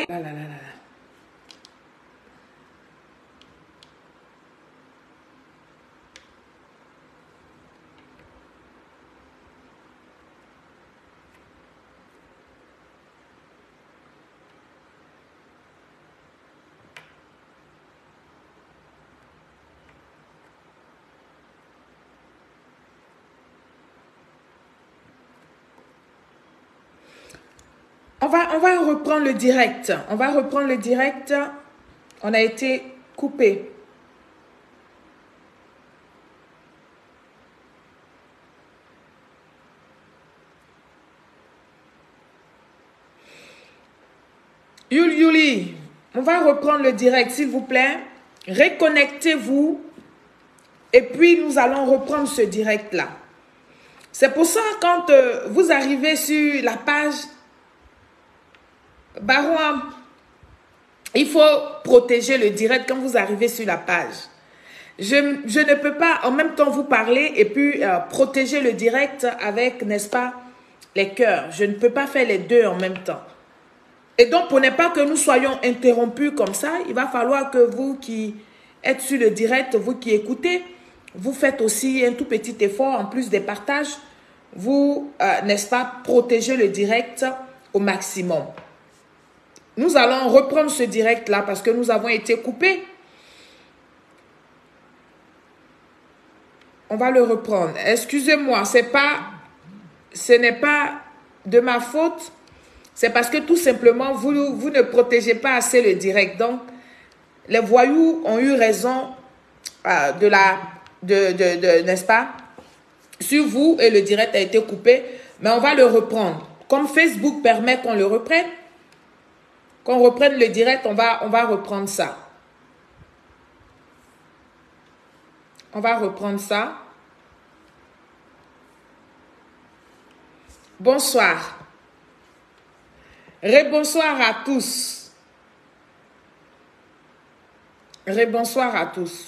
Là, là, là, là, là. On va reprendre le direct. On va reprendre le direct. On a été coupé. Yuli, on va reprendre le direct, s'il vous plaît. Reconnectez-vous. Et puis, nous allons reprendre ce direct-là. C'est pour ça, quand vous arrivez sur la page Barouam, il faut protéger le direct quand vous arrivez sur la page. Je ne peux pas en même temps vous parler et puis protéger le direct avec, n'est-ce pas, les cœurs. Je ne peux pas faire les deux en même temps. Et donc, pour ne pas que nous soyons interrompus comme ça, il va falloir que vous qui êtes sur le direct, vous qui écoutez, vous faites aussi un tout petit effort en plus des partages. Vous, n'est-ce pas, protégez le direct au maximum. Nous allons reprendre ce direct-là parce que nous avons été coupés. On va le reprendre. Excusez-moi, ce n'est pas de ma faute. C'est parce que tout simplement, vous ne protégez pas assez le direct. Donc, les voyous ont eu raison n'est-ce pas, sur vous et le direct a été coupé. Mais on va le reprendre. Comme Facebook permet qu'on le reprenne, qu'on reprenne le direct, on va reprendre ça. On va reprendre ça. Bonsoir. Rebonsoir à tous. Rebonsoir à tous.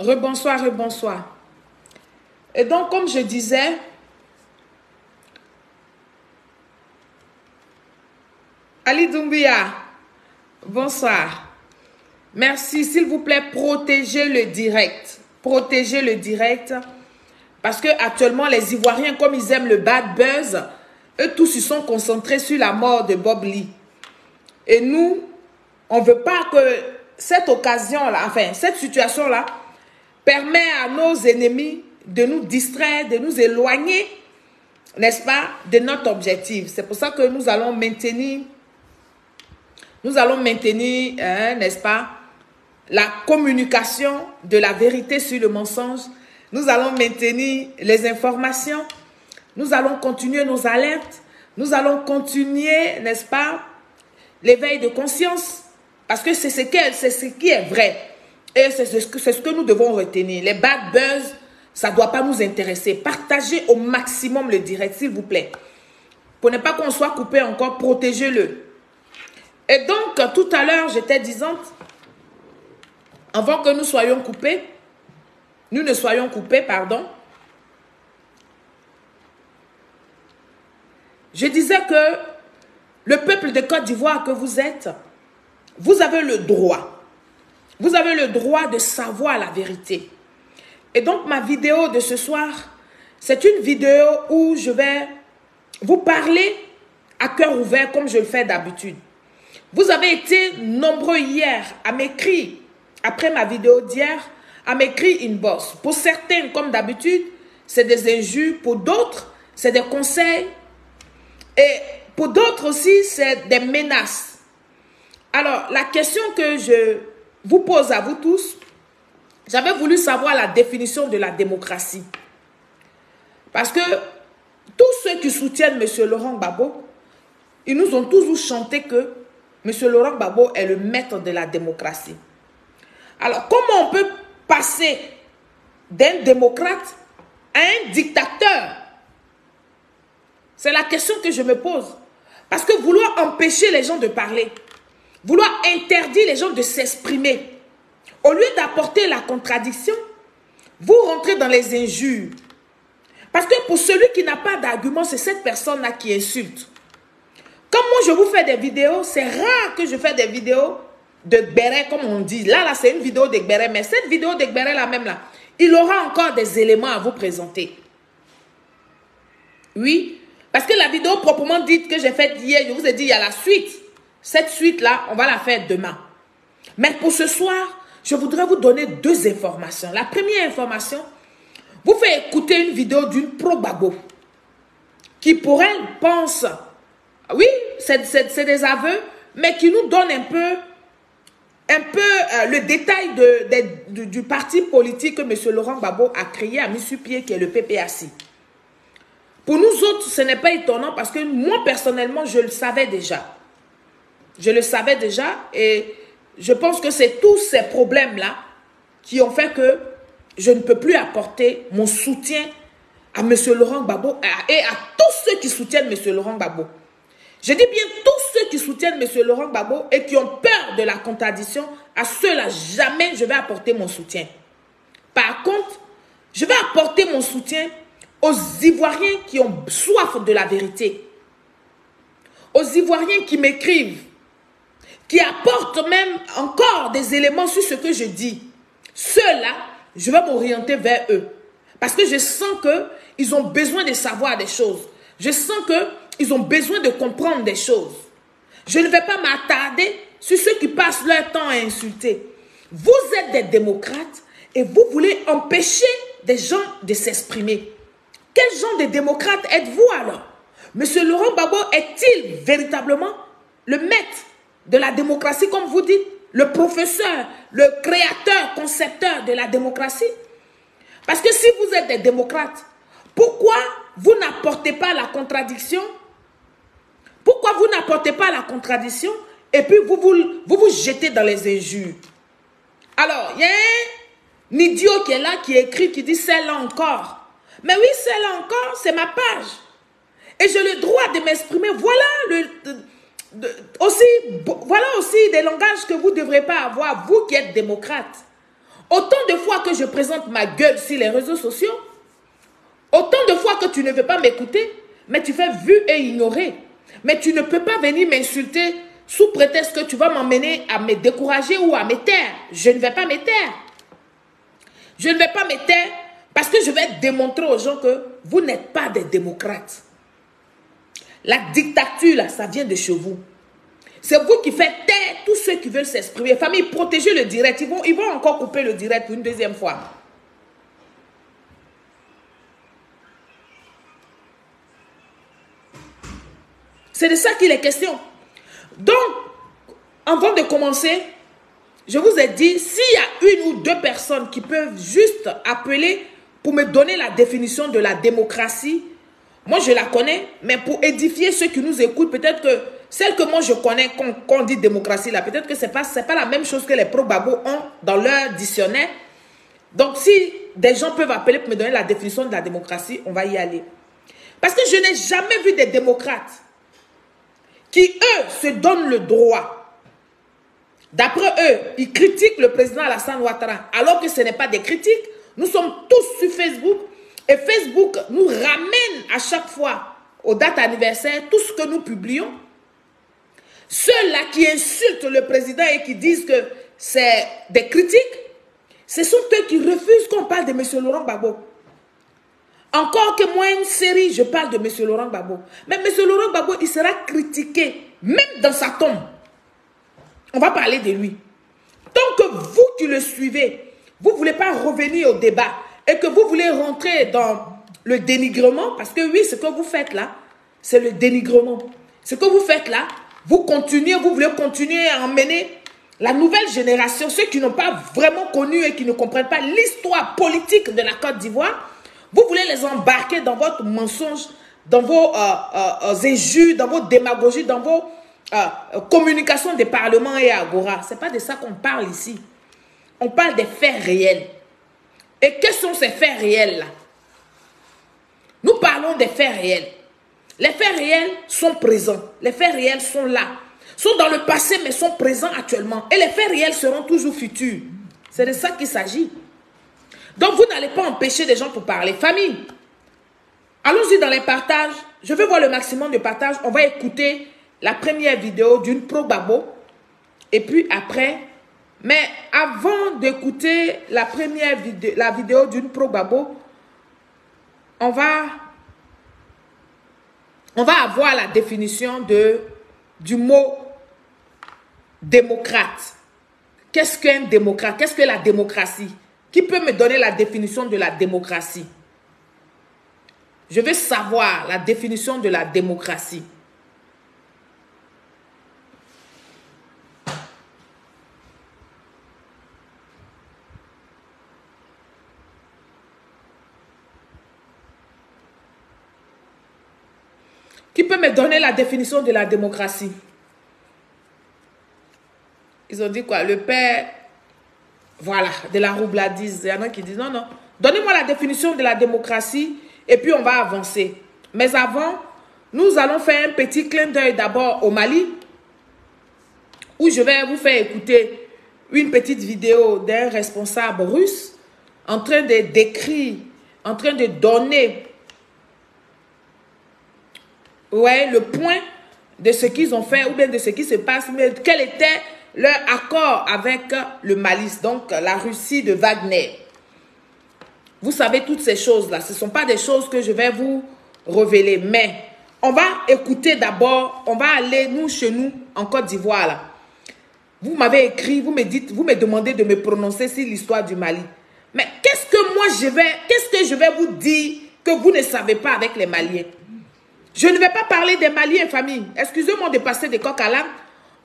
Rebonsoir, rebonsoir. Et donc, comme je disais, Ali Doumbia, bonsoir. Merci, s'il vous plaît, protégez le direct. Protégez le direct. Parce que actuellement, les Ivoiriens, comme ils aiment le bad buzz, eux tous, ils sont concentrés sur la mort de Bob Lee. Et nous, on ne veut pas que cette occasion-là, enfin, cette situation-là, permet à nos ennemis de nous distraire, de nous éloigner, n'est-ce pas, de notre objectif. C'est pour ça que nous allons maintenir, n'est-ce pas, la communication de la vérité sur le mensonge. Nous allons maintenir les informations. Nous allons continuer nos alertes. Nous allons continuer, n'est-ce pas, l'éveil de conscience. Parce que c'est ce qui est vrai. Et c'est ce que nous devons retenir. Les bad buzz, ça ne doit pas nous intéresser. Partagez au maximum le direct, s'il vous plaît. Pour ne pas qu'on soit coupé encore, protégez-le. Et donc, tout à l'heure, j'étais disante, avant que nous soyons coupés, nous ne soyons coupés, pardon, je disais que le peuple de Côte d'Ivoire que vous êtes, vous avez le droit. Vous avez le droit de savoir la vérité. Et donc, ma vidéo de ce soir, c'est une vidéo où je vais vous parler à cœur ouvert comme je le fais d'habitude. Vous avez été nombreux hier à m'écrire, après ma vidéo d'hier, à m'écrire inbox. Pour certains, comme d'habitude, c'est des injures. Pour d'autres, c'est des conseils. Et pour d'autres aussi, c'est des menaces. Alors, la question que je vous pose à vous tous, j'avais voulu savoir la définition de la démocratie. Parce que tous ceux qui soutiennent M. Laurent Gbagbo, ils nous ont toujours chanté que M. Laurent Gbagbo est le maître de la démocratie. Alors, comment on peut passer d'un démocrate à un dictateur? C'est la question que je me pose. Parce que vouloir empêcher les gens de parler, vouloir interdire les gens de s'exprimer, au lieu d'apporter la contradiction, vous rentrez dans les injures. Parce que pour celui qui n'a pas d'argument, c'est cette personne-là qui insulte. Comme moi, je vous fais des vidéos, c'est rare que je fais des vidéos de Gbere, comme on dit. Là, c'est une vidéo de Gbere, mais cette vidéo de Gbere, là même, là, il aura encore des éléments à vous présenter. Oui, parce que la vidéo proprement dite que j'ai faite hier, je vous ai dit, il y a la suite. Cette suite-là, on va la faire demain. Mais pour ce soir, je voudrais vous donner deux informations. La première information, vous faites écouter une vidéo d'une pro-Gbagbo qui, pour elle, pense, oui, c'est des aveux, mais qui nous donne un peu le détail du parti politique que M. Laurent Gbagbo a créé, a mis sur pied, qui est le PPAC. Pour nous autres, ce n'est pas étonnant parce que moi, personnellement, je le savais déjà. Je le savais déjà et je pense que c'est tous ces problèmes-là qui ont fait que je ne peux plus apporter mon soutien à M. Laurent Gbagbo et à tous ceux qui soutiennent M. Laurent Gbagbo. Je dis bien tous ceux qui soutiennent M. Laurent Gbagbo et qui ont peur de la contradiction, à ceux-là, jamais je vais apporter mon soutien. Par contre, je vais apporter mon soutien aux Ivoiriens qui ont soif de la vérité, aux Ivoiriens qui m'écrivent, qui apportent même encore des éléments sur ce que je dis. Ceux-là, je vais m'orienter vers eux. Parce que je sens qu'ils ont besoin de savoir des choses. Je sens qu'ils ont besoin de comprendre des choses. Je ne vais pas m'attarder sur ceux qui passent leur temps à insulter. Vous êtes des démocrates et vous voulez empêcher des gens de s'exprimer. Quel genre de démocrate êtes-vous alors? Monsieur Laurent Gbagbo est-il véritablement le maître de la démocratie, comme vous dites, le professeur, le créateur, concepteur de la démocratie? Parce que si vous êtes des démocrates, pourquoi vous n'apportez pas la contradiction? Pourquoi vous n'apportez pas la contradiction et puis vous jetez dans les injures? Alors, il y a un idiot qui est là, qui écrit, qui dit c'est là encore. Mais oui, c'est là encore, c'est ma page. Et j'ai le droit de m'exprimer. Voilà aussi des langages que vous ne devrez pas avoir, vous qui êtes démocrate. Autant de fois que je présente ma gueule sur les réseaux sociaux, autant de fois que tu ne veux pas m'écouter, mais tu fais vu et ignorer. Mais tu ne peux pas venir m'insulter sous prétexte que tu vas m'emmener à me décourager ou à me taire. Je ne vais pas me taire. Je ne vais pas me taire parce que je vais démontrer aux gens que vous n'êtes pas des démocrates. La dictature, là, ça vient de chez vous. C'est vous qui faites taire tous ceux qui veulent s'exprimer. Famille, protégez le direct. Ils vont encore couper le direct une deuxième fois. C'est de ça qu'il est question. Donc, avant de commencer, je vous ai dit, s'il y a une ou deux personnes qui peuvent juste appeler pour me donner la définition de la démocratie, moi je la connais, mais pour édifier ceux qui nous écoutent, peut-être que celle que moi je connais, quand on dit démocratie, là, peut-être que ce n'est pas la même chose que les pro-Gbagbo ont dans leur dictionnaire. Donc si des gens peuvent appeler pour me donner la définition de la démocratie, on va y aller. Parce que je n'ai jamais vu des démocrates qui, eux, se donnent le droit. D'après eux, ils critiquent le président Alassane Ouattara, alors que ce n'est pas des critiques. Nous sommes tous sur Facebook et Facebook nous ramène à chaque fois aux dates anniversaires tout ce que nous publions. Ceux-là qui insultent le président et qui disent que c'est des critiques, ce sont eux qui refusent qu'on parle de M. Laurent Gbagbo. Encore que moi, une série, je parle de M. Laurent Gbagbo. Mais M. Laurent Gbagbo, il sera critiqué, même dans sa tombe. On va parler de lui. Tant que vous qui le suivez, vous ne voulez pas revenir au débat et que vous voulez rentrer dans le dénigrement, parce que oui, ce que vous faites là, c'est le dénigrement. Ce que vous faites là, vous voulez continuer à emmener la nouvelle génération, ceux qui n'ont pas vraiment connu et qui ne comprennent pas l'histoire politique de la Côte d'Ivoire, vous voulez les embarquer dans votre mensonge, dans vos injures, dans vos démagogies, dans vos communications des parlements et agora. Ce n'est pas de ça qu'on parle ici. On parle des faits réels. Et quels sont ces faits réels-là? Nous parlons des faits réels. Les faits réels sont présents. Les faits réels sont là. Sont dans le passé, mais sont présents actuellement. Et les faits réels seront toujours futurs. C'est de ça qu'il s'agit. Donc, vous n'allez pas empêcher des gens pour parler. Famille, allons-y dans les partages. Je veux voir le maximum de partages. On va écouter la première vidéo d'une pro-babo. Et puis après, mais avant d'écouter la première vidéo, la vidéo d'une pro-babo, on va avoir la définition du mot démocrate. Qu'est-ce qu'un démocrate? Qu'est-ce que la démocratie? Qui peut me donner la définition de la démocratie? Je veux savoir la définition de la démocratie. Qui peut me donner la définition de la démocratie? Ils ont dit quoi? Le père, voilà, de la roubladise. Il y en a qui disent non, non. Donnez-moi la définition de la démocratie et puis on va avancer. Mais avant, nous allons faire un petit clin d'œil d'abord au Mali, où je vais vous faire écouter une petite vidéo d'un responsable russe en train de décrire, en train de donner le point de ce qu'ils ont fait ou bien de ce qui se passe, mais quel était leur accord avec le Mali, donc la Russie de Wagner. Vous savez toutes ces choses-là, ce ne sont pas des choses que je vais vous révéler, mais on va écouter d'abord, on va aller nous chez nous en Côte d'Ivoire là. Vous m'avez écrit, vous me demandez de me prononcer sur l'histoire du Mali. Mais qu'est-ce que je vais vous dire que vous ne savez pas avec les Maliens? Je ne vais pas parler des Maliens, famille. Excusez-moi de passer de coq à l'âne.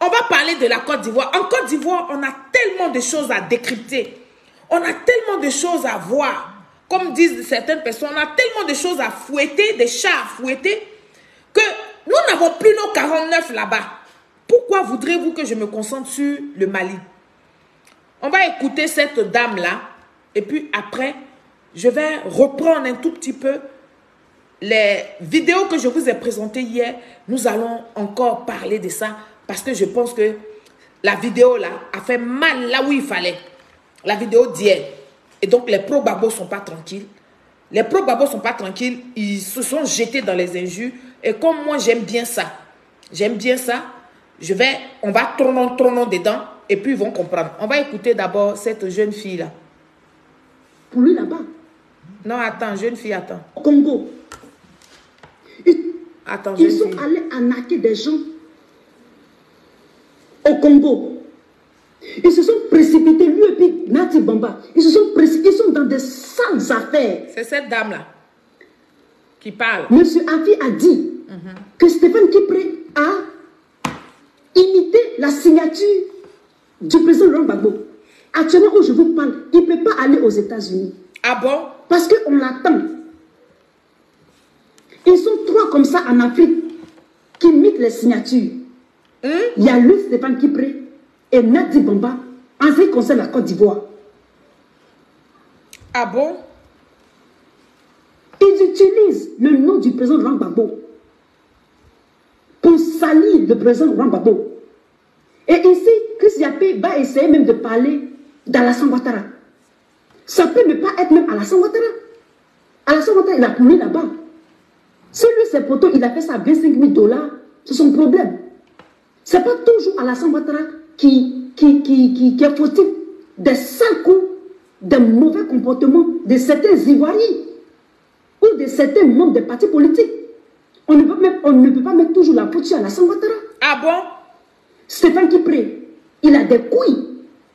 On va parler de la Côte d'Ivoire. En Côte d'Ivoire, on a tellement de choses à décrypter. On a tellement de choses à voir. Comme disent certaines personnes, on a tellement de choses à fouetter, des chats à fouetter, que nous n'avons plus nos 49 là-bas. Pourquoi voudrez-vous que je me concentre sur le Mali? On va écouter cette dame-là. Et puis après, je vais reprendre un tout petit peu les vidéos que je vous ai présentées hier. Nous allons encore parler de ça parce que je pense que la vidéo là a fait mal là où il fallait. La vidéo d'hier. Et donc les pro-babos ne sont pas tranquilles. Les pro-babos ne sont pas tranquilles. Ils se sont jetés dans les injures. Et comme moi j'aime bien ça. J'aime bien ça. On va tronner dedans. Et puis ils vont comprendre. On va écouter d'abord cette jeune fille là. Pour lui là-bas. Non, attends, jeune fille, attends. Au Congo. Ils sont allés arnaquer des gens au Congo. Ils se sont précipités, lui et puis Nati Bamba. Ils se sont précipités, ils sont dans des sales affaires. C'est cette dame-là qui parle. Monsieur Afi a dit que Stéphane Kipré a imité la signature du président Laurent Gbagbo. Actuellement où je vous parle, il ne peut pas aller aux États-Unis. Ah bon? Parce qu'on l'attend. Ils sont trois comme ça en Afrique qui imitent les signatures. Il y a lui, Stéphane Kipré, et Nati Bamba, en ce qui concerne la Côte d'Ivoire. Ah bon? Ils utilisent le nom du président Laurent Gbagbo pour salir le président Laurent Gbagbo. Et ici, Chris Yapé va essayer même de parler d'Alassane Ouattara. Ça peut ne pas être même Alassane Ouattara. Alassane Ouattara, il a tourné là-bas. Si lui, ses potos, il a fait ça à 25 000 $, c'est son problème. Ce n'est pas toujours Alassane Ouattara qui est fautif des sales coups, des mauvais comportements de certains Ivoiriens ou de certains membres des partis politiques. On ne peut pas mettre toujours la faute sur Alassane Ouattara. Ah bon? Stéphane Kipré, il a des couilles.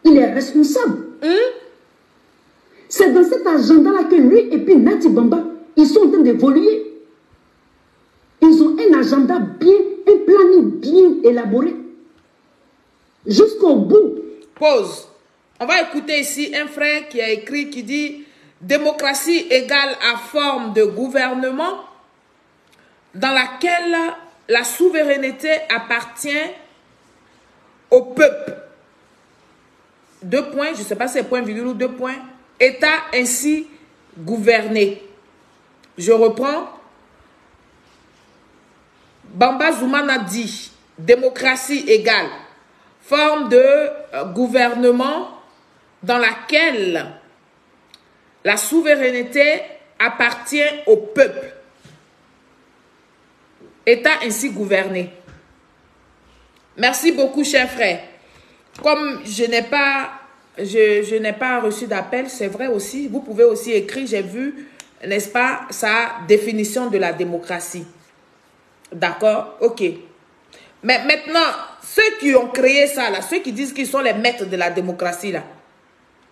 Il est responsable. C'est dans cet agenda-là que lui et puis Nati Bamba, ils sont en train d'évoluer. Ils ont un agenda bien, un planning bien élaboré. Jusqu'au bout. Pause. On va écouter ici un frère qui a écrit, qui dit « Démocratie égale à forme de gouvernement dans laquelle la souveraineté appartient au peuple. » 2 points, je ne sais pas si c'est point virgule ou 2 points. État ainsi gouverné. Je reprends. Bamba Zoumana dit, démocratie égale forme de gouvernement dans laquelle la souveraineté appartient au peuple. État ainsi gouverné. Merci beaucoup, chers frères. Comme je n'ai pas reçu d'appel, c'est vrai aussi, vous pouvez aussi écrire, j'ai vu, n'est-ce pas, sa définition de la démocratie. D'accord? Ok. Mais maintenant, ceux qui ont créé ça, là, ceux qui disent qu'ils sont les maîtres de la démocratie, là,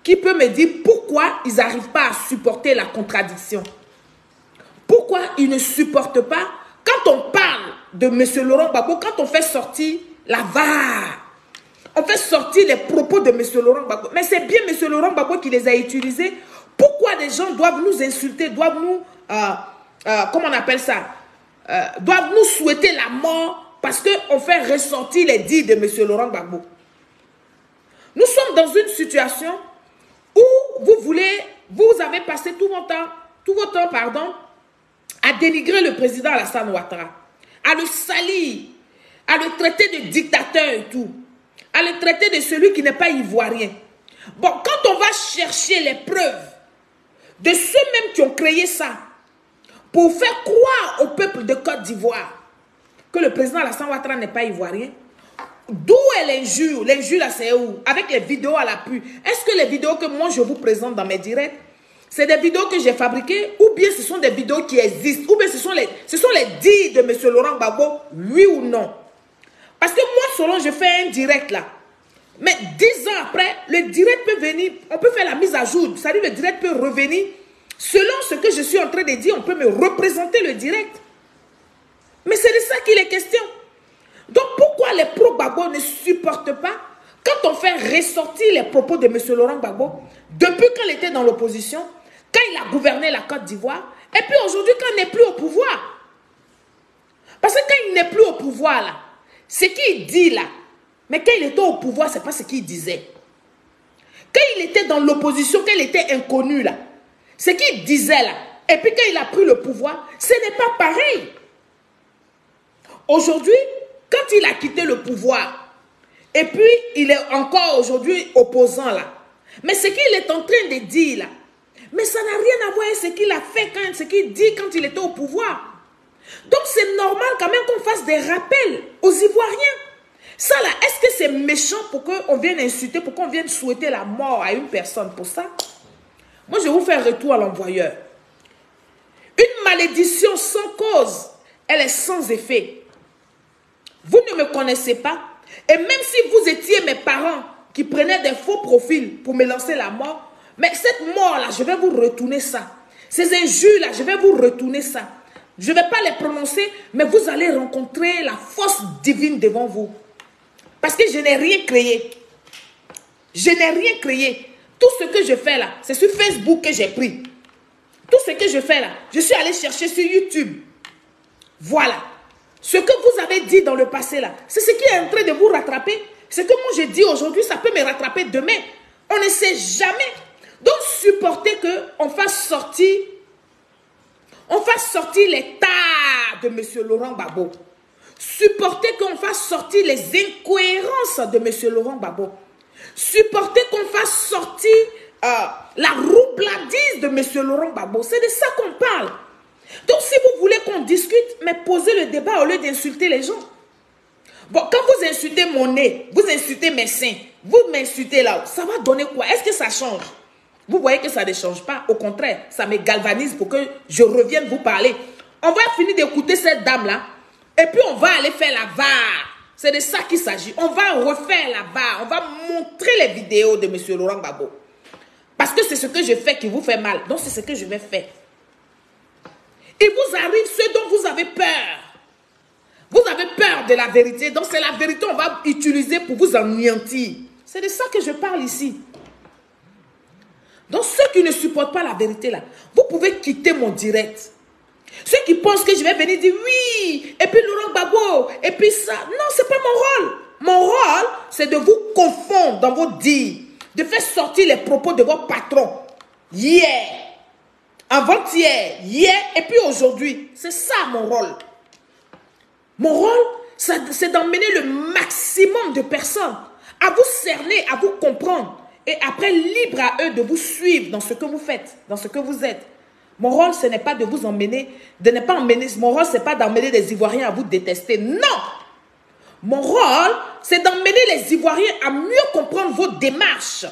qui peut me dire pourquoi ils n'arrivent pas à supporter la contradiction? Pourquoi ils ne supportent pas, quand on parle de M. Laurent Gbagbo, quand on fait sortir la VAR, on fait sortir les propos de M. Laurent Gbagbo, mais c'est bien M. Laurent Gbagbo qui les a utilisés. Pourquoi des gens doivent nous insulter, doivent nous, comment on appelle ça, doivent nous souhaiter la mort parce qu'on fait ressortir les dits de M. Laurent Gbagbo? Nous sommes dans une situation où vous avez passé tout votre temps, pardon, à dénigrer le président Alassane Ouattara, à le salir, à le traiter de dictateur et tout, à le traiter de celui qui n'est pas ivoirien. Bon, quand on va chercher les preuves de ceux-mêmes qui ont créé ça, pour faire croire au peuple de Côte d'Ivoire que le président Alassane Ouattara n'est pas ivoirien, d'où est l'injure? L'injure là, c'est où? Avec les vidéos à l'appui. Est-ce que les vidéos que moi je vous présente dans mes directs, c'est des vidéos que j'ai fabriquées, ou bien ce sont des vidéos qui existent, ou bien ce sont les dits de M. Laurent Gbagbo, oui ou non? Parce que moi, selon je fais un direct là, mais 10 ans après, le direct peut venir, on peut faire la mise à jour, c'est-à-dire le direct peut revenir, selon ce que je suis en train de dire, on peut me représenter le direct. Mais c'est de ça qu'il est question. Donc pourquoi les pro-Gbagbo ne supportent pas quand on fait ressortir les propos de M. Laurent Gbagbo, depuis quand il était dans l'opposition, quand il a gouverné la Côte d'Ivoire, et puis aujourd'hui quand il n'est plus au pouvoir? Parce que quand il n'est plus au pouvoir là, ce qu'il dit là, mais quand il était au pouvoir, ce n'est pas ce qu'il disait. Quand il était dans l'opposition, quand il était inconnu là, ce qu'il disait là, et puis quand il a pris le pouvoir, ce n'est pas pareil. Aujourd'hui, quand il a quitté le pouvoir, et puis il est encore aujourd'hui opposant là, mais ce qu'il est en train de dire là, mais ça n'a rien à voir avec ce qu'il a fait, ce qu'il dit quand il était au pouvoir. Donc c'est normal quand même qu'on fasse des rappels aux Ivoiriens. Ça là, est-ce que c'est méchant pour qu'on vienne insulter, pour qu'on vienne souhaiter la mort à une personne pour ça? Moi je vais vous faire retour à l'envoyeur. Une malédiction sans cause, elle est sans effet. Vous ne me connaissez pas, et même si vous étiez mes parents qui prenaient des faux profils pour me lancer la mort, mais cette mort-là, je vais vous retourner ça. Ces injures-là, je vais vous retourner ça. Je ne vais pas les prononcer, mais vous allez rencontrer la force divine devant vous. Parce que je n'ai rien créé. Je n'ai rien créé. Tout ce que je fais là, c'est sur Facebook que j'ai pris. Tout ce que je fais là, je suis allé chercher sur YouTube. Voilà. Ce que vous avez dit dans le passé là, c'est ce qui est en train de vous rattraper. Ce que moi j'ai dit aujourd'hui, ça peut me rattraper demain. On ne sait jamais. Donc supportez qu'on fasse sortir les tas de M. Laurent Gbagbo. Supportez qu'on fasse sortir les incohérences de M. Laurent Gbagbo. Supportez qu'on fasse sortir la roubladise de M. Laurent Gbagbo. C'est de ça qu'on parle. Donc si vous voulez qu'on discute, mais posez le débat au lieu d'insulter les gens. Bon, quand vous insultez mon nez, vous insultez mes seins, vous m'insultez là, ça va donner quoi? Est-ce que ça change? Vous voyez que ça ne change pas. Au contraire, ça me galvanise pour que je revienne vous parler. On va finir d'écouter cette dame-là. Et puis on va aller faire la VAR. C'est de ça qu'il s'agit. On va refaire la VAR. On va montrer les vidéos de M. Laurent Gbagbo. Parce que c'est ce que je fais qui vous fait mal. Donc c'est ce que je vais faire. Il vous arrive ce dont vous avez peur. Vous avez peur de la vérité. Donc c'est la vérité qu'on va utiliser pour vous anéantir. C'est de ça que je parle ici. Donc ceux qui ne supportent pas la vérité là, vous pouvez quitter mon direct. Ceux qui pensent que je vais venir dire oui, et puis Laurent Gbagbo, et puis ça. Non, ce n'est pas mon rôle. Mon rôle, c'est de vous confondre dans vos dires, de faire sortir les propos de vos patrons. Hier, avant-hier, hier, et puis aujourd'hui. C'est ça mon rôle. Mon rôle, c'est d'emmener le maximum de personnes à vous cerner, à vous comprendre. Et après, libre à eux de vous suivre dans ce que vous faites, dans ce que vous êtes. Mon rôle, ce n'est pas de vous emmener, mon rôle, ce n'est pas d'emmener les Ivoiriens à vous détester. Non! Mon rôle, c'est d'emmener les Ivoiriens à mieux comprendre vos démarches.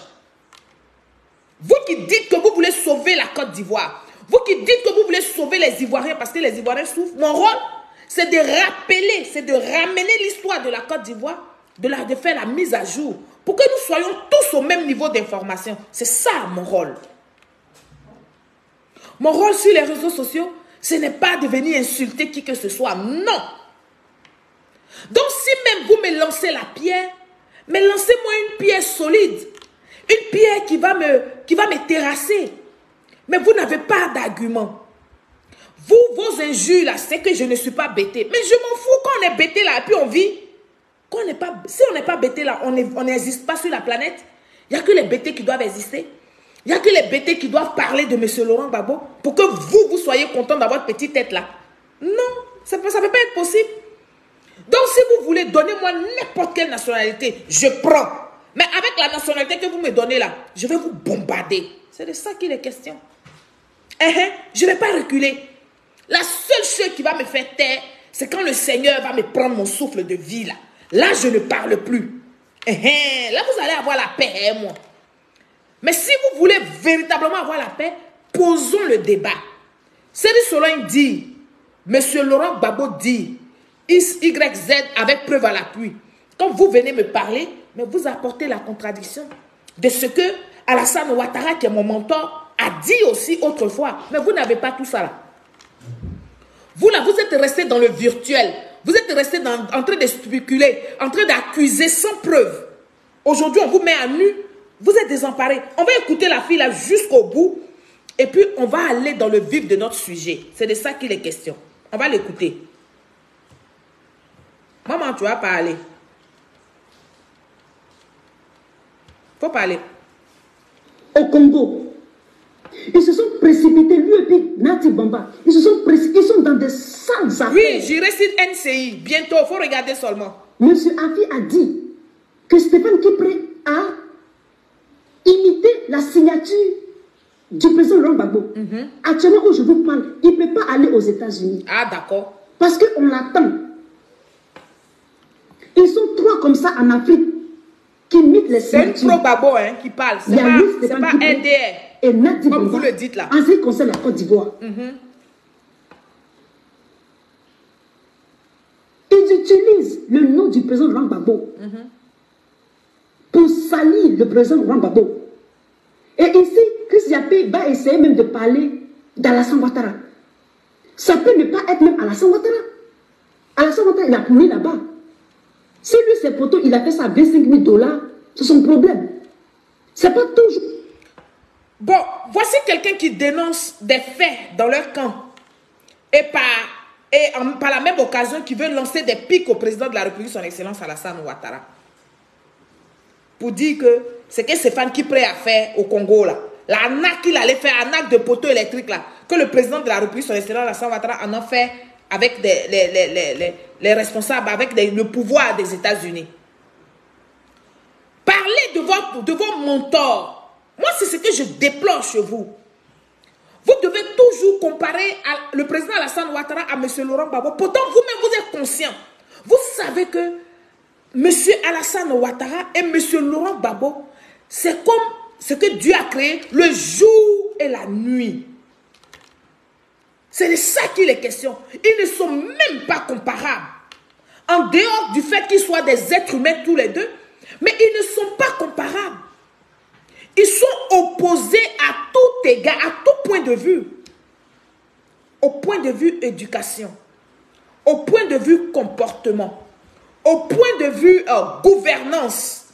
Vous qui dites que vous voulez sauver la Côte d'Ivoire, vous qui dites que vous voulez sauver les Ivoiriens parce que les Ivoiriens souffrent, mon rôle, c'est de rappeler, c'est de ramener l'histoire de la Côte d'Ivoire, de faire la mise à jour, pour que nous soyons tous au même niveau d'information. C'est ça mon rôle. Mon rôle sur les réseaux sociaux, ce n'est pas de venir insulter qui que ce soit, non. Donc si même vous me lancez la pierre, mais lancez-moi une pierre solide, une pierre qui va me terrasser. Mais vous n'avez pas d'argument. Vous, vos injures là, c'est que je ne suis pas bêté. Mais je m'en fous quand on est bêté là, et puis on vit. Si on n'est pas bêté là, on n'existe pas sur la planète. Il n'y a que les bêtés qui doivent exister. Il n'y a que les bêtés qui doivent parler de M. Laurent Gbagbo pour que vous soyez content d'avoir votre petite tête là. Non, ça ne peut pas être possible. Donc si vous voulez, donnez-moi n'importe quelle nationalité, je prends. Mais avec la nationalité que vous me donnez là, je vais vous bombarder. C'est de ça qu'il est question. Je ne vais pas reculer. La seule chose qui va me faire taire, c'est quand le Seigneur va me prendre mon souffle de vie là. Là, je ne parle plus. Là, vous allez avoir la paix, moi. Mais si vous voulez véritablement avoir la paix, posons le débat. Cédric Solange dit, M. Laurent Gbagbo dit, XYZ avec preuve à l'appui. Quand vous venez me parler, mais vous apportez la contradiction de ce que Alassane Ouattara, qui est mon mentor, a dit aussi autrefois. Mais vous n'avez pas tout ça là. Vous là, vous êtes resté dans le virtuel. Vous êtes resté en train de spéculer, en train d'accuser sans preuve. Aujourd'hui, on vous met à nu. Vous êtes désemparés. On va écouter la fille là jusqu'au bout. Et puis, on va aller dans le vif de notre sujet. C'est de ça qu'il est question. On va l'écouter. Maman, tu vas parler. Faut parler. Au Congo, ils se sont précipités, lui et puis Nati Bamba. Ils se sont précipités, ils sont dans des sales affaires. Oui, j'irai sur NCI. Bientôt, il faut regarder seulement. Monsieur Afi a dit que Stéphane Kipré a imité la signature du président Laurent Gbagbo. Actuellement, où je vous parle, il ne peut pas aller aux États-Unis. Ah, d'accord. Parce qu'on l'attend. Ils sont trois comme ça en Afrique qui imitent les signatures. C'est une pro-Gbagbo qui parle. C'est pas NDR. Et Nati comme Bamba, vous le dites là. En ce qui concerne la Côte d'Ivoire. Ils utilisent le nom du président Laurent Gbagbo pour salir le président Laurent Gbagbo. Et ici, Chris Yapé va essayer même de parler d'Alassane Ouattara. Ça peut ne pas être même Alassane Ouattara. Alassane Ouattara, il a tourné là-bas. Si lui, ses poteaux, il a fait ça à 25 000 $, c'est son problème. C'est pas toujours. Bon, voici quelqu'un qui dénonce des faits dans leur camp. Et par la même occasion, qui veut lancer des pics au président de la République, son Excellence Alassane Ouattara. Pour dire que c'est que Stéphane Kipré a fait au Congo là. L'arnaque qu'il allait faire, l'arnaque de poteaux électriques là. Que le président de la République, son Excellence Alassane Ouattara, en a fait avec les responsables, avec le pouvoir des États-Unis. Parlez de vos mentors. Moi, c'est ce que je déplore chez vous. Vous devez toujours comparer le président Alassane Ouattara à M. Laurent Gbagbo. Pourtant, vous-même, vous êtes conscient. Vous savez que M. Alassane Ouattara et M. Laurent Gbagbo, c'est comme ce que Dieu a créé le jour et la nuit. C'est de ça qu'il est question. Ils ne sont même pas comparables. En dehors du fait qu'ils soient des êtres humains tous les deux, mais ils ne sont pas comparables. Ils sont opposés à tout égard, à tout point de vue. Au point de vue éducation, au point de vue comportement, au point de vue gouvernance,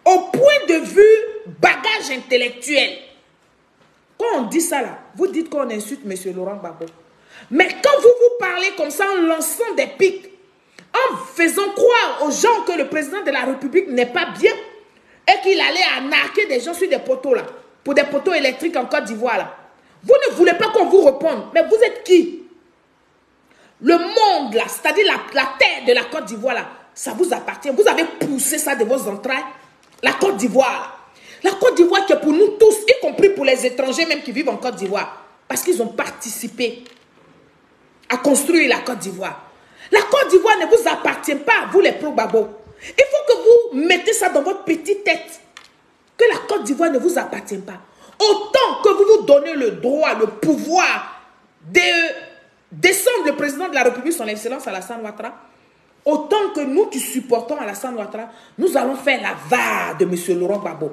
au point de vue bagage intellectuel. Quand on dit ça là, vous dites qu'on insulte M. Laurent Gbagbo. Mais quand vous parlez comme ça en lançant des pics, en faisant croire aux gens que le président de la République n'est pas bien et qu'il allait arnaquer des gens sur des poteaux là, pour des poteaux électriques en Côte d'Ivoire là, vous ne voulez pas qu'on vous réponde. Mais vous êtes qui? Le monde, là, c'est-à-dire la terre de la Côte d'Ivoire, là, ça vous appartient. Vous avez poussé ça de vos entrailles. La Côte d'Ivoire. La Côte d'Ivoire qui est pour nous tous, y compris pour les étrangers même qui vivent en Côte d'Ivoire. Parce qu'ils ont participé à construire la Côte d'Ivoire. La Côte d'Ivoire ne vous appartient pas, vous les pro-babo. Il faut que vous mettez ça dans votre petite tête. Que la Côte d'Ivoire ne vous appartient pas. Autant que vous vous donnez le droit, le pouvoir de descendre le président de la République, son Excellence Alassane Ouattara, autant que nous qui supportons Alassane Ouattara, nous allons faire la VAR de M. Laurent Gbagbo.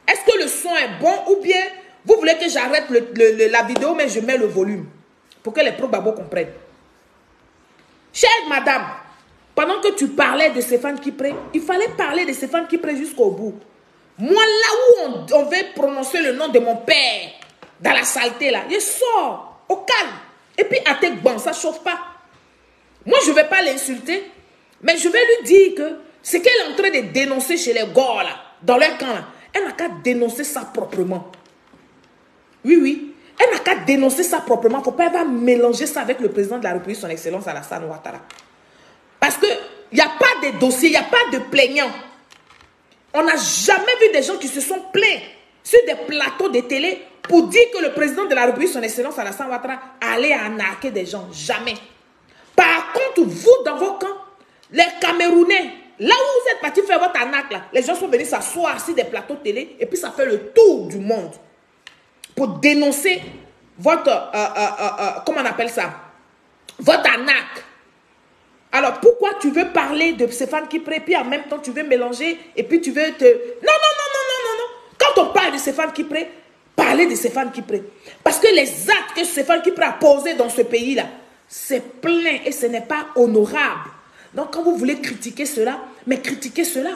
Est-ce que le son est bon ou bien vous voulez que j'arrête la vidéo mais je mets le volume pour que les pro-Gbagbo comprennent? Chère madame, pendant que tu parlais de Stéphane Kipré, il fallait parler de Stéphane Kipré jusqu'au bout. Moi, là où on va prononcer le nom de mon père, dans la saleté là, je sors au calme. Et puis à tes bon, ça ne chauffe pas. Moi, je ne vais pas l'insulter, mais je vais lui dire que ce qu'elle est en train de dénoncer chez les gars là, dans leur camp là, elle n'a qu'à dénoncer ça proprement. Oui, oui. Elle n'a qu'à dénoncer ça proprement. Il ne faut pas mélanger ça avec le président de la République, son Excellence Alassane Ouattara. Parce qu'il n'y a pas de dossier, il n'y a pas de plaignant. On n'a jamais vu des gens qui se sont plaints sur des plateaux de télé pour dire que le président de la République, son Excellence Alassane Ouattara, allait arnaquer des gens. Jamais. Par contre, vous, dans vos camps, les Camerounais, là où vous êtes partis faire votre arnaque, là, les gens sont venus s'asseoir sur des plateaux de télé et puis ça fait le tour du monde pour dénoncer votre, comment on appelle ça, votre arnaque. Alors, pourquoi tu veux parler de Stéphane Kipré, puis en même temps, tu veux mélanger, et puis tu veux te... Non, non, non, non, non, non, non. Quand on parle de Stéphane Kipré, parlez de Stéphane Kipré. Parce que les actes que Stéphane Kipré a posés dans ce pays-là, c'est plein et ce n'est pas honorable. Donc, quand vous voulez critiquer cela, mais critiquez cela.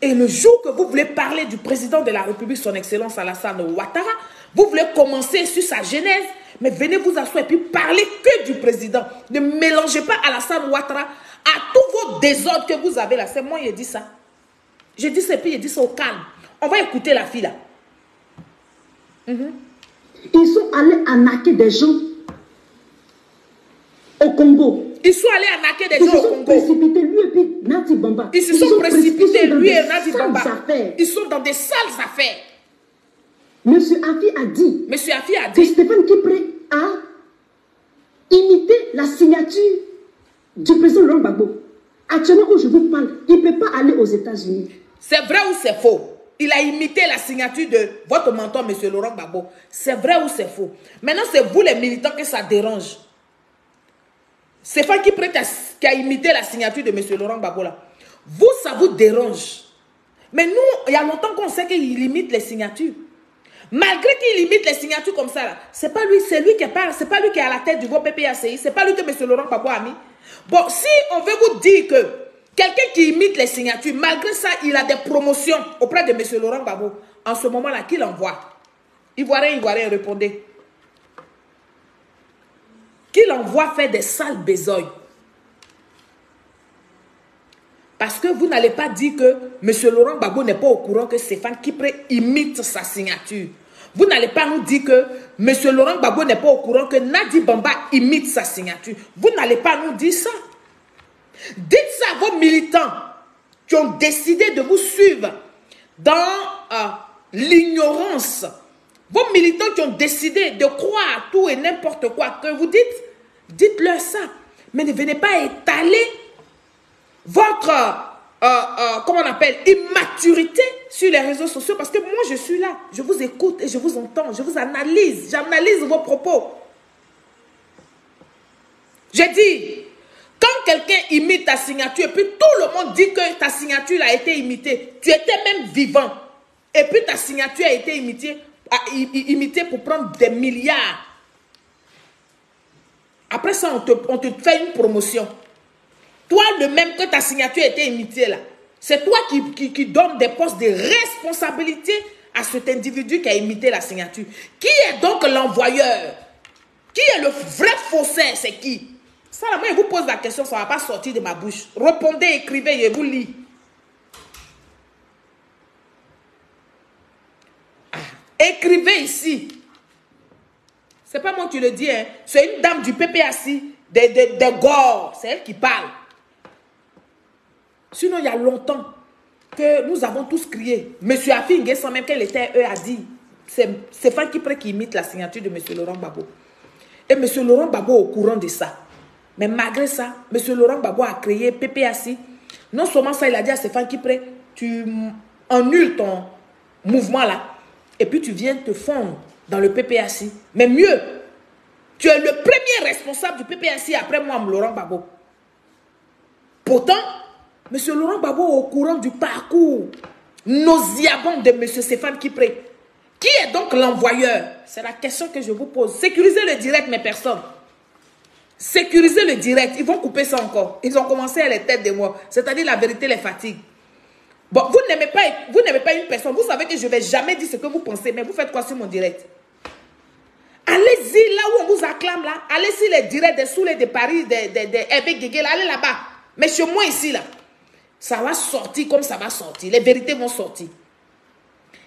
Et le jour que vous voulez parler du président de la République, son Excellence Alassane Ouattara, vous voulez commencer sur sa genèse, mais venez vous asseoir et puis parler que du président. Ne mélangez pas Alassane Ouattara à tous vos désordres que vous avez là. C'est moi qui ai dit ça. J'ai dit ça et puis j'ai dit ça au calme. On va écouter la fille là. Ils sont allés arnaquer des gens au Congo. Ils sont allés arnaquer des gens au Congo. Ils se sont précipités, lui et puis Nati Bamba. Ils se sont précipités, lui et Nati Bamba. Ils sont dans des sales affaires. Monsieur Afi a dit que Stéphane Kipré a imité la signature du président Laurent Gbagbo. Actuellement où je vous parle, il ne peut pas aller aux États-Unis. C'est vrai ou c'est faux? Il a imité la signature de votre mentor, monsieur Laurent Gbagbo. C'est vrai ou c'est faux? Maintenant, c'est vous les militants que ça dérange. Stéphane Kipré qui a imité la signature de monsieur Laurent Gbagbo là. Vous, ça vous dérange. Mais nous, il y a longtemps qu'on sait qu'il imite les signatures. Malgré qu'il imite les signatures comme ça, c'est pas lui, c'est lui qui parle, c'est pas lui qui est à la tête du groupe PPACI, c'est pas lui que M. Laurent Gbagbo a mis. Bon, si on veut vous dire que quelqu'un qui imite les signatures, malgré ça, il a des promotions auprès de M. Laurent Gbagbo, en ce moment-là, qui l'envoie? Ivoirien, répondez. Qui l'envoie faire des sales besognes? Parce que vous n'allez pas dire que M. Laurent Gbagbo n'est pas au courant que Stéphane Kipré imite sa signature. Vous n'allez pas nous dire que M. Laurent Gbagbo n'est pas au courant que Nadi Bamba imite sa signature. Vous n'allez pas nous dire ça. Dites ça à vos militants qui ont décidé de vous suivre dans l'ignorance. Vos militants qui ont décidé de croire à tout et n'importe quoi que vous dites, dites-leur ça. Mais ne venez pas étaler votre, comment on appelle, immaturité sur les réseaux sociaux. Parce que moi, je suis là. Je vous écoute et je vous entends. Je vous analyse. J'analyse vos propos. J'ai dit, quand quelqu'un imite ta signature, et puis tout le monde dit que ta signature a été imitée, tu étais même vivant, et puis ta signature a été imitée pour prendre des milliards. Après ça, on te fait une promotion. Toi, le même que ta signature a été imitée là, c'est toi qui donne des postes de responsabilité à cet individu qui a imité la signature. Qui est donc l'envoyeur? Qui est le vrai faussaire? C'est qui? Ça, là, moi, je vous pose la question, ça ne va pas sortir de ma bouche. Répondez, écrivez, je vous lis. Écrivez ici. C'est pas moi qui le dis, hein. C'est une dame du PPACI, des gores. C'est elle qui parle. Sinon, il y a longtemps que nous avons tous crié. Monsieur Afingé, sans même qu'elle était, eux, a dit. C'est Fan Kipré qui imite la signature de Monsieur Laurent Gbagbo. Et Monsieur Laurent Gbagbo est au courant de ça. Mais malgré ça, Monsieur Laurent Gbagbo a créé PPAC. Non seulement ça, il a dit à Stéphane Kipré, tu annules ton mouvement là. Et puis tu viens te fondre dans le PPAC. Mais mieux, tu es le premier responsable du PPAC après moi, Laurent Gbagbo. Pourtant, M. Laurent Gbagbo est au courant du parcours nauséabond de M. Stéphane Kipré. Qui est donc l'envoyeur? C'est la question que je vous pose. Sécurisez le direct, mes personnes. Sécurisez le direct. Ils vont couper ça encore. Ils ont commencé à les têtes de moi. C'est-à-dire la vérité les fatigue. Bon, vous n'aimez pas une personne. Vous savez que je ne vais jamais dire ce que vous pensez. Mais vous faites quoi sur mon direct? Allez-y là où on vous acclame là. Allez sur les directs des Soulés de Paris, des Hervé Guégué. Allez là-bas. Mais chez moi ici là. Ça va sortir comme ça va sortir. Les vérités vont sortir.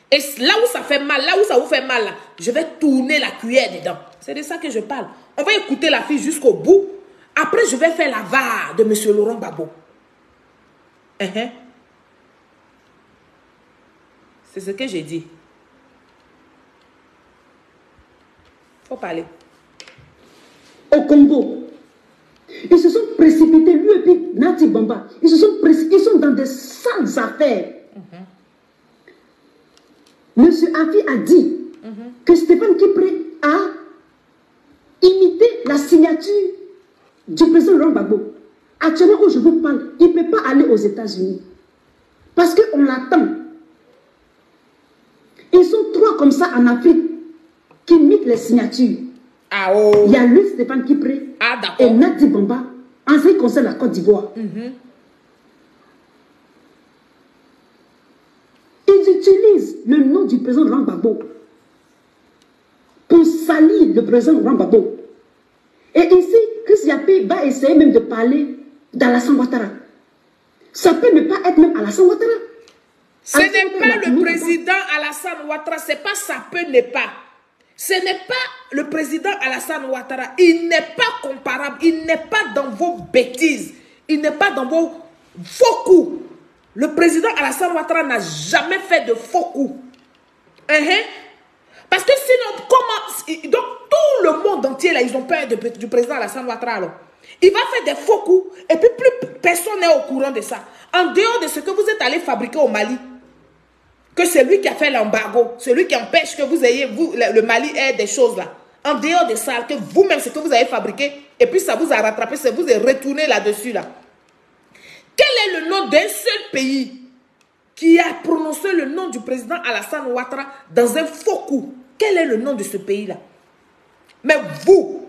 Et là où ça fait mal, là où ça vous fait mal, là, je vais tourner la cuillère dedans. C'est de ça que je parle. On va écouter la fille jusqu'au bout. Après, je vais faire la VAR de M. Laurent Gbagbo. C'est ce que j'ai dit. Faut parler. Au Congo, ils se sont précipités, lui et puis Nati Bamba. Ils sont dans des sales affaires. Monsieur Afi a dit que Stéphane Kipré a imité la signature du président Laurent Gbagbo. Actuellement, où je vous parle, il ne peut pas aller aux États-Unis. Parce qu'on l'attend. Ils sont trois comme ça en Afrique qui imitent les signatures. Ah oh. Il y a lui, Stéphane Kipré, et Nati Bamba, en ce qui concerne la Côte d'Ivoire. Ils utilisent le nom du président Laurent Gbagbo pour salir le président Laurent Gbagbo. Et ici, Chris Yapé va essayer même de parler d'Alassane Ouattara. Ça peut ne pas être même Alassane Ouattara. Ce n'est pas le président Alassane Ouattara, c'est pas ça peut ne pas. Ce n'est pas le président Alassane Ouattara. Il n'est pas comparable, il n'est pas dans vos bêtises, il n'est pas dans vos faux coups. Le président Alassane Ouattara n'a jamais fait de faux coups. Parce que sinon, comment... Donc, tout le monde entier, là, ils ont peur du président Alassane Ouattara. Alors. Il va faire des faux coups et puis plus personne n'est au courant de ça. En dehors de ce que vous êtes allé fabriquer au Mali, que c'est lui qui a fait l'embargo, celui qui empêche que vous ayez, le Mali ait des choses là. En dehors de ça, que vous-même, ce que vous avez fabriqué, et puis ça vous a rattrapé, c'est vous êtes retourné là-dessus là. Quel est le nom d'un seul pays qui a prononcé le nom du président Alassane Ouattara dans un faux coup? Quel est le nom de ce pays-là? Mais vous,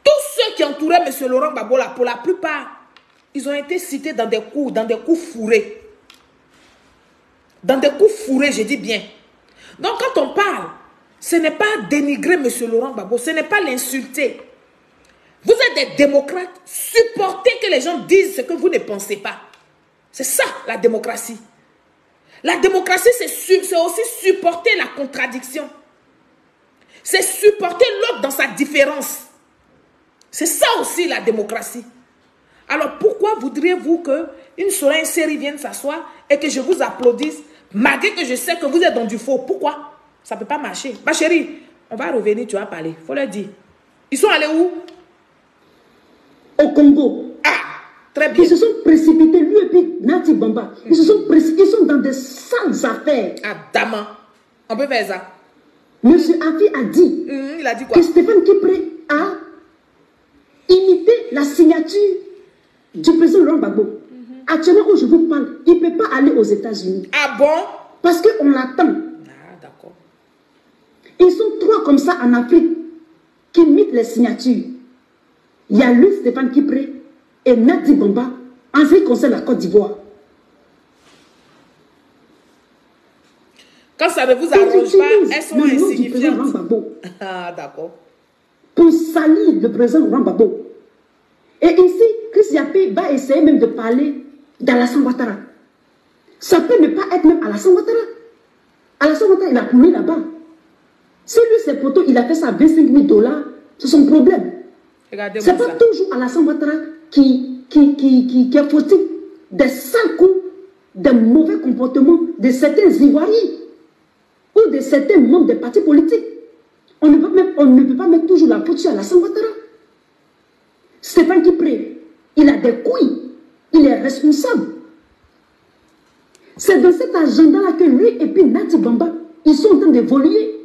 tous ceux qui entouraient M. Laurent Gbagbo, là, pour la plupart, ils ont été cités dans des coups fourrés. Dans des coups fourrés, je dis bien. Donc quand on parle, ce n'est pas dénigrer M. Laurent Gbagbo, ce n'est pas l'insulter. Vous êtes des démocrates, supportez que les gens disent ce que vous ne pensez pas. C'est ça, la démocratie. La démocratie, c'est aussi supporter la contradiction. C'est supporter l'autre dans sa différence. C'est ça aussi, la démocratie. Alors, pourquoi voudriez-vous qu'une seule série vienne s'asseoir et que je vous applaudisse, malgré que je sais que vous êtes dans du faux? Pourquoi? Ça ne peut pas marcher. Ma chérie, on va revenir, tu vas parler. Il faut leur dire. Ils sont allés où? Au Congo. Très bien. Ils se sont précipités, lui et puis Nati Bamba. Ils se sont précipités, ils sont dans des sales affaires. Dama. On peut faire ça. Monsieur Afi a dit, il a dit quoi? Que Stéphane Kipré a imité la signature du président Laurent Gbagbo. Actuellement, où je vous parle, il ne peut pas aller aux États-Unis. Ah bon? Parce qu'on l'attend. D'accord. Ils sont trois comme ça en Afrique qui imitent les signatures. Il y a lui, Stéphane Kipré, et Nati Bamba, en ce qui concerne la Côte d'Ivoire. Quand ça ne vous arrange pas, elles sont insignifiantes. D'accord. Pour salir le président Laurent Gbagbo. Et ici, Chris Yapé va essayer même de parler d'Alassane Ouattara. Ça peut ne pas être même Alassane Ouattara. Alassane Ouattara, il a coulé là-bas. Si lui, ses poteaux, il a fait ça à 25 000 $, c'est son problème. Regardez-moi pas ça. toujours Alassane Ouattara qui est fautif des sales coups, des mauvais comportements de certains Ivoiriens ou de certains membres des partis politiques. On ne peut pas mettre toujours la faute sur Alassane Ouattara. Stéphane Kipré, il a des couilles, il est responsable. C'est dans cet agenda-là que lui et puis Nati Bamba, ils sont en train d'évoluer.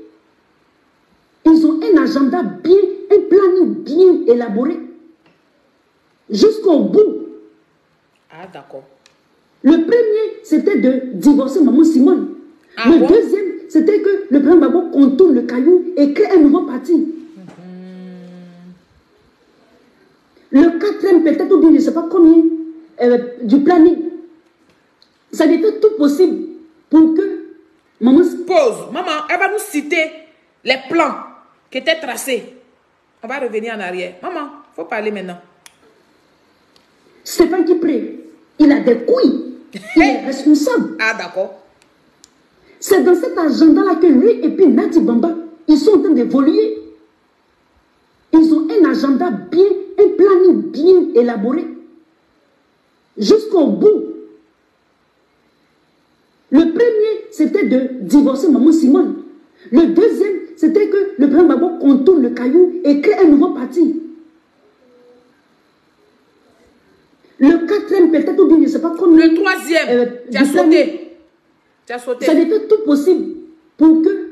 Ils ont un agenda bien, un planning bien élaboré. Jusqu'au bout. Ah, d'accord. Le premier, c'était de divorcer Maman Simone. Ah, le bon? deuxième, c'était que le président Gbagbo contourne le caillou et crée un nouveau parti. Le quatrième, peut-être, ou bien je ne sais pas combien, du planning. Ça devait être tout possible pour que Maman... Pause. Maman, elle va nous citer les plans qui étaient tracés. On va revenir en arrière. Maman, il faut parler maintenant. Stéphane Kipré, il a des couilles. Il est responsable. Ah, d'accord. C'est dans cet agenda-là que lui et puis Nati Bamba, ils sont en train d'évoluer. Ils ont un agenda bien, un planning bien élaboré. Jusqu'au bout. Le premier, c'était de divorcer Maman Simone. Le deuxième, c'était que le président Gbagbo contourne le caillou et crée un nouveau parti. Le quatrième, peut-être, ou bien je ne sais pas combien. Le troisième, tu as sauté. Tu as sauté. Ça devait être tout possible pour que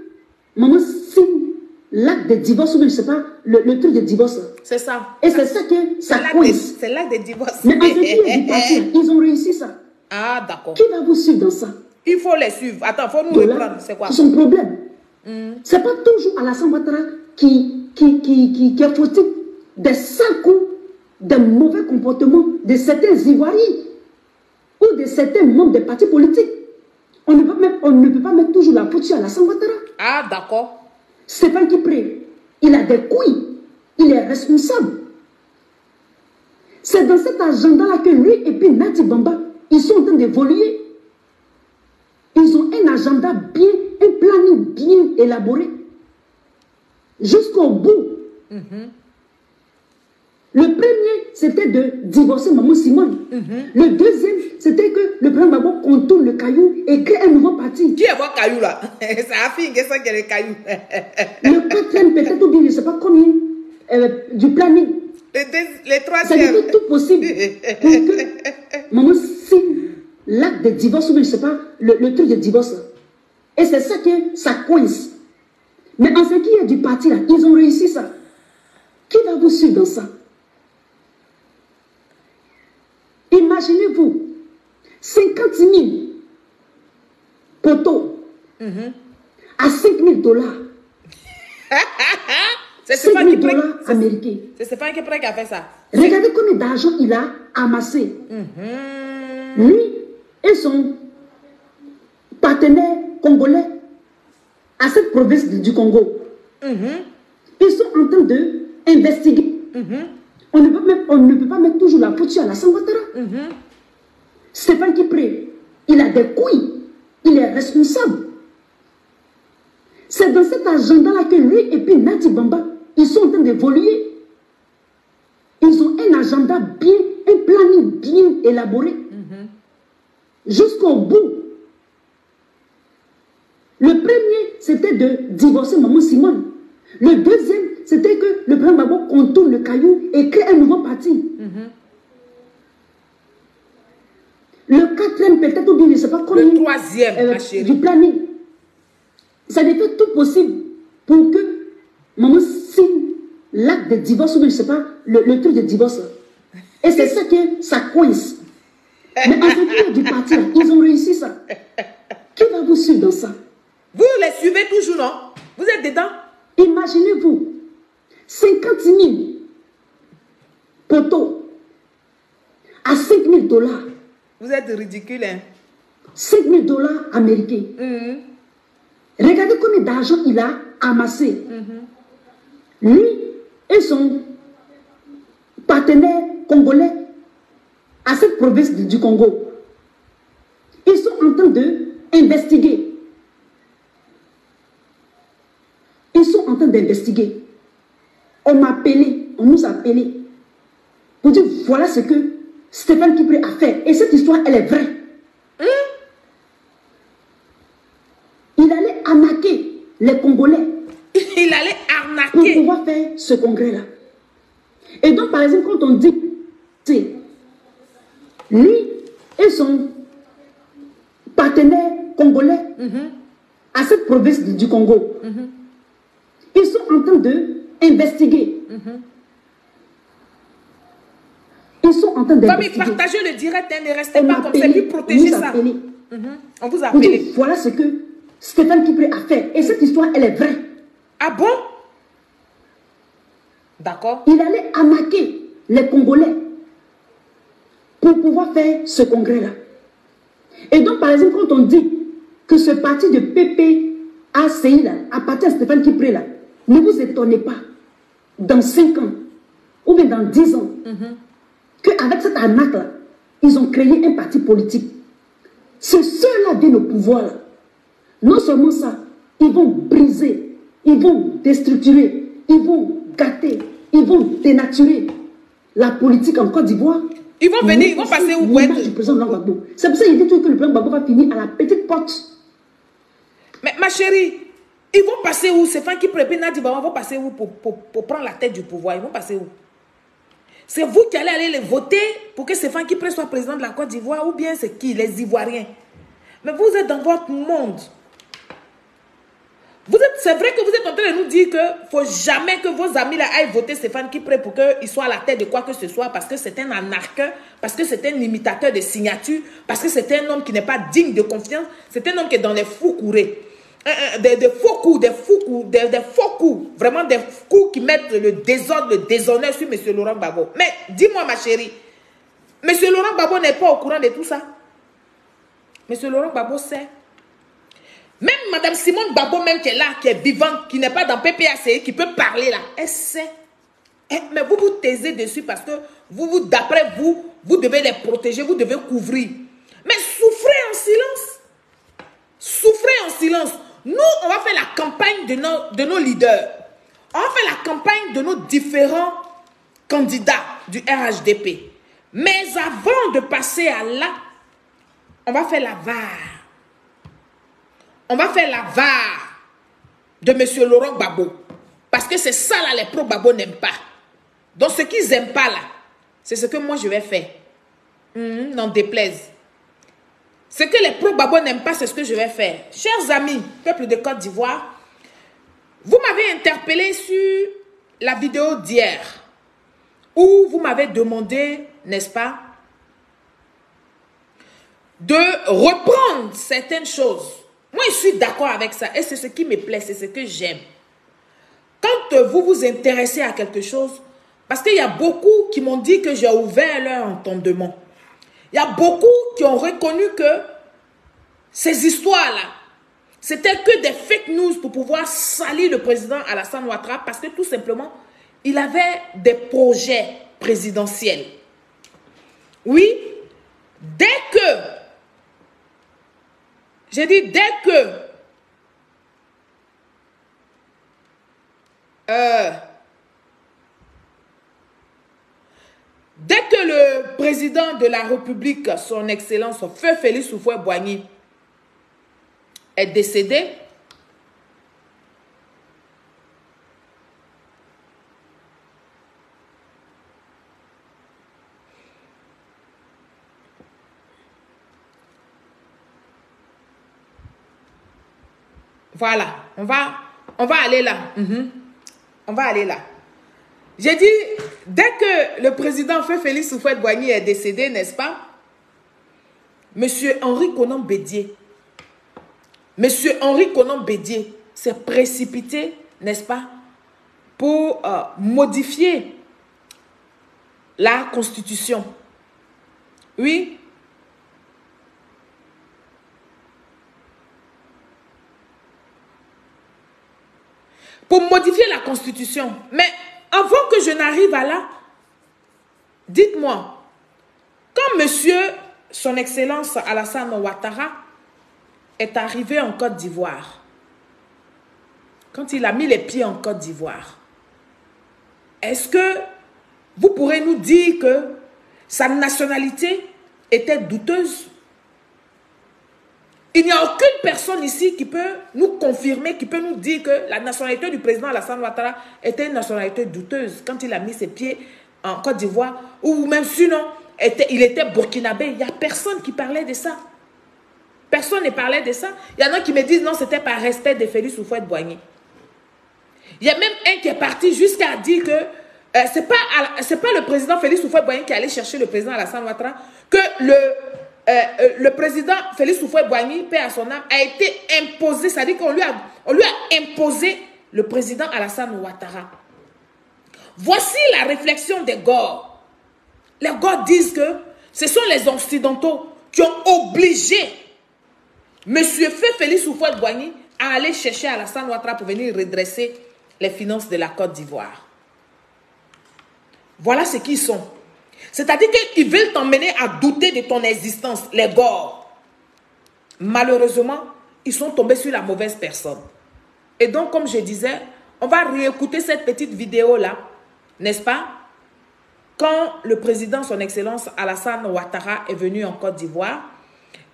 Maman signe l'acte de divorce, ou bien je ne sais pas, le truc de divorce. C'est ça. Et c'est ça que ça coince. C'est l'acte de divorce. Mais en ce qui est du parti, ils ont réussi ça. Ah, d'accord. Qui va vous suivre dans ça? Il faut les suivre. Attends, il faut nous reprendre. C'est quoi? C'est son problème. C'est pas toujours Alassane Ouattara qui est fautif des sales coups, des mauvais comportements de certains Ivoiriens ou de certains membres des partis politiques. On ne peut pas mettre toujours la faute sur Alassane Ouattara. Ah, d'accord. Stéphane Kipré, il a des couilles, il est responsable. C'est dans cet agenda-là que lui et puis Nati Bamba, ils sont en train d'évoluer. Ils ont un agenda bien, un planning bien élaboré. Jusqu'au bout. Le premier, c'était de divorcer Maman Simone. Le deuxième, c'était que le président Gbagbo contourne le caillou et crée un nouveau parti. Qui est votre caillou là? Ça a fait que ça qui est le caillou. Le quatrième, peut-être, ou bien je ne sais pas combien, du planning. Le Ça troisième. devait être tout possible pour que Maman signe l'acte de divorce, ou bien je ne sais pas, le truc de divorce. Et c'est ça que ça coince. Mais en ce qui est du parti là, ils ont réussi ça. Qui va vous suivre dans ça? Imaginez-vous, 50 000 poteaux à 5 000 $. C'est 5 Stéphane 000 Kipré. $ américains. C'est Stéphane Kipré qui a fait ça. Regardez combien d'argent il a amassé. Lui et son partenaire congolais à cette province du Congo. Ils sont en train d'investiguer. On ne peut pas mettre toujours la faute sur Alassane Ouattara. Stéphane Kipré, il a des couilles, il est responsable. C'est dans cet agenda-là que lui et puis Nati Bamba, ils sont en train d'évoluer. Ils ont un agenda bien, un planning bien élaboré. Jusqu'au bout. Le premier, c'était de divorcer Maman Simone. Le deuxième, c'était que le président Gbagbo contourne le caillou et crée un nouveau parti. Le quatrième, peut-être, ou bien je ne sais pas combien. Le troisième, ma chérie. Du planning. Ça devait être tout possible pour que Maman signe l'acte de divorce, ou bien je ne sais pas, le truc de divorce. Et c'est ça que ça coince. Mais en ce qui est du parti, là, ils ont réussi ça. Qui va vous suivre dans ça? Vous les suivez toujours, non? Vous êtes dedans? Imaginez-vous, 50 000 poteaux à 5 000 $. Vous êtes ridicule, hein? 5 000 $ américains. Regardez combien d'argent il a amassé. Lui et son partenaire congolais à cette province du Congo. Ils sont en train d'investiguer. Ils sont en train d'investiguer. On m'a appelé on nous a appelés pour dire voilà ce que Stéphane Kipré a fait. Et cette histoire, elle est vraie. Il allait arnaquer les Congolais. Il allait arnaquer. Pour pouvoir faire ce congrès-là. Et donc, par exemple, quand on dit, c'est lui et son partenaire congolais à cette province du Congo, ils sont en train d'investiguer. Ils sont en train d'investiguer. Comme partagez le direct, ne restez pas comme ça, puis protégez ça. On vous a Pour appelé. dire, voilà ce que Stéphane Kipré a fait. Et cette histoire, elle est vraie. Ah bon? D'accord. Il allait arnaquer les Congolais pour pouvoir faire ce congrès-là. Et donc, par exemple, quand on dit que ce parti de PPACI, là, appartient à Stéphane Kipré, là, ne vous étonnez pas, dans 5 ans, ou bien dans 10 ans, qu'avec cette arnaque-là, ils ont créé un parti politique. C'est ceux-là viennent au pouvoir. Là. Non seulement ça, ils vont briser, ils vont déstructurer, ils vont gâter, ils vont dénaturer la politique en Côte d'Ivoire. Ils vont venir, ils vont passer où? Du président Gbagbo. C'est pour ça qu'il dit que le président Gbagbo va finir à la petite porte. Mais ma chérie, ils vont passer où? C'est Stéphane Kipré et Nadi Baba vont passer où pour prendre la tête du pouvoir? Ils vont passer où? C'est vous qui allez aller les voter pour que Stéphane Kipré soit président de la Côte d'Ivoire, ou bien c'est qui? Les Ivoiriens. Mais vous êtes dans votre monde. C'est vrai que vous êtes en train de nous dire qu'il ne faut jamais que vos amis là aillent voter Stéphane Kipré pour qu'il soit à la tête de quoi que ce soit, parce que c'est un anarcheur, parce que c'est un imitateur de signatures, parce que c'est un homme qui n'est pas digne de confiance, c'est un homme qui est dans les fous courés. Des faux coups, vraiment des coups qui mettent le désordre, le déshonneur sur M. Laurent Gbagbo. Mais dis-moi ma chérie, M. Laurent Gbagbo n'est pas au courant de tout ça. M. Laurent Gbagbo sait. Même Mme Simone Gbagbo même qui est là, qui est vivante, qui n'est pas dans PPACI, qui peut parler là, elle sait. Mais vous vous taisez dessus parce que d'après vous, vous devez les protéger, vous devez couvrir. Mais souffrez en silence. Souffrez en silence. Nous, on va faire la campagne de nos leaders. On va faire la campagne de nos différents candidats du RHDP. Mais avant de passer à là, on va faire la VAR. On va faire la VAR de M. Laurent Gbagbo. Parce que c'est ça là, les pro-Gbagbo n'aiment pas. Donc ce qu'ils n'aiment pas là, c'est ce que moi je vais faire. N'en déplaise. Ce que les pro-Gbagbo n'aiment pas, c'est ce que je vais faire. Chers amis, peuple de Côte d'Ivoire, vous m'avez interpellé sur la vidéo d'hier, où vous m'avez demandé, n'est-ce pas, de reprendre certaines choses. Moi, je suis d'accord avec ça, et c'est ce qui me plaît, c'est ce que j'aime. Quand vous vous intéressez à quelque chose, parce qu'il y a beaucoup qui m'ont dit que j'ai ouvert leur entendement. Il y a beaucoup qui ont reconnu que ces histoires-là, c'était que des fake news pour pouvoir salir le président Alassane Ouattara parce que tout simplement, il avait des projets présidentiels. Oui, dès que le président de la République, son Excellence, Feu Félix Houphouët-Boigny, est décédé, voilà, on va aller là. On va aller là. J'ai dit, dès que le président Feu Félix Houphouët-Boigny est décédé, n'est-ce pas, Monsieur Henri Konan Bédié s'est précipité, n'est-ce pas, pour modifier la Constitution. Oui. Pour modifier la Constitution. Mais avant que je n'arrive à là, dites-moi, quand monsieur, son Excellence Alassane Ouattara, est arrivé en Côte d'Ivoire, quand il a mis les pieds en Côte d'Ivoire, est-ce que vous pourrez nous dire que sa nationalité était douteuse? Il n'y a aucune personne ici qui peut nous confirmer, qui peut nous dire que la nationalité du président Alassane Ouattara était une nationalité douteuse quand il a mis ses pieds en Côte d'Ivoire, ou même sinon, il était burkinabé. Il n'y a personne qui parlait de ça. Personne ne parlait de ça. Il y en a qui me disent non, c'était par respect de Félix Houphouët-Boigny. Il y a même un qui est parti jusqu'à dire que c'est pas le président Félix Houphouët-Boigny qui allait chercher le président Alassane Ouattara, que le président Félix Houphouët-Boigny, paix à son âme, a été imposé, c'est-à-dire qu'on lui a imposé le président Alassane Ouattara. Voici la réflexion des Gors. Les Gors disent que ce sont les Occidentaux qui ont obligé M. Félix Houphouët-Boigny à aller chercher Alassane Ouattara pour venir redresser les finances de la Côte d'Ivoire. Voilà ce qu'ils sont. C'est-à-dire qu'ils veulent t'emmener à douter de ton existence, les Gors. Malheureusement, ils sont tombés sur la mauvaise personne. Et donc, comme je disais, on va réécouter cette petite vidéo-là, n'est-ce pas? Quand le président, son excellence Alassane Ouattara, est venu en Côte d'Ivoire,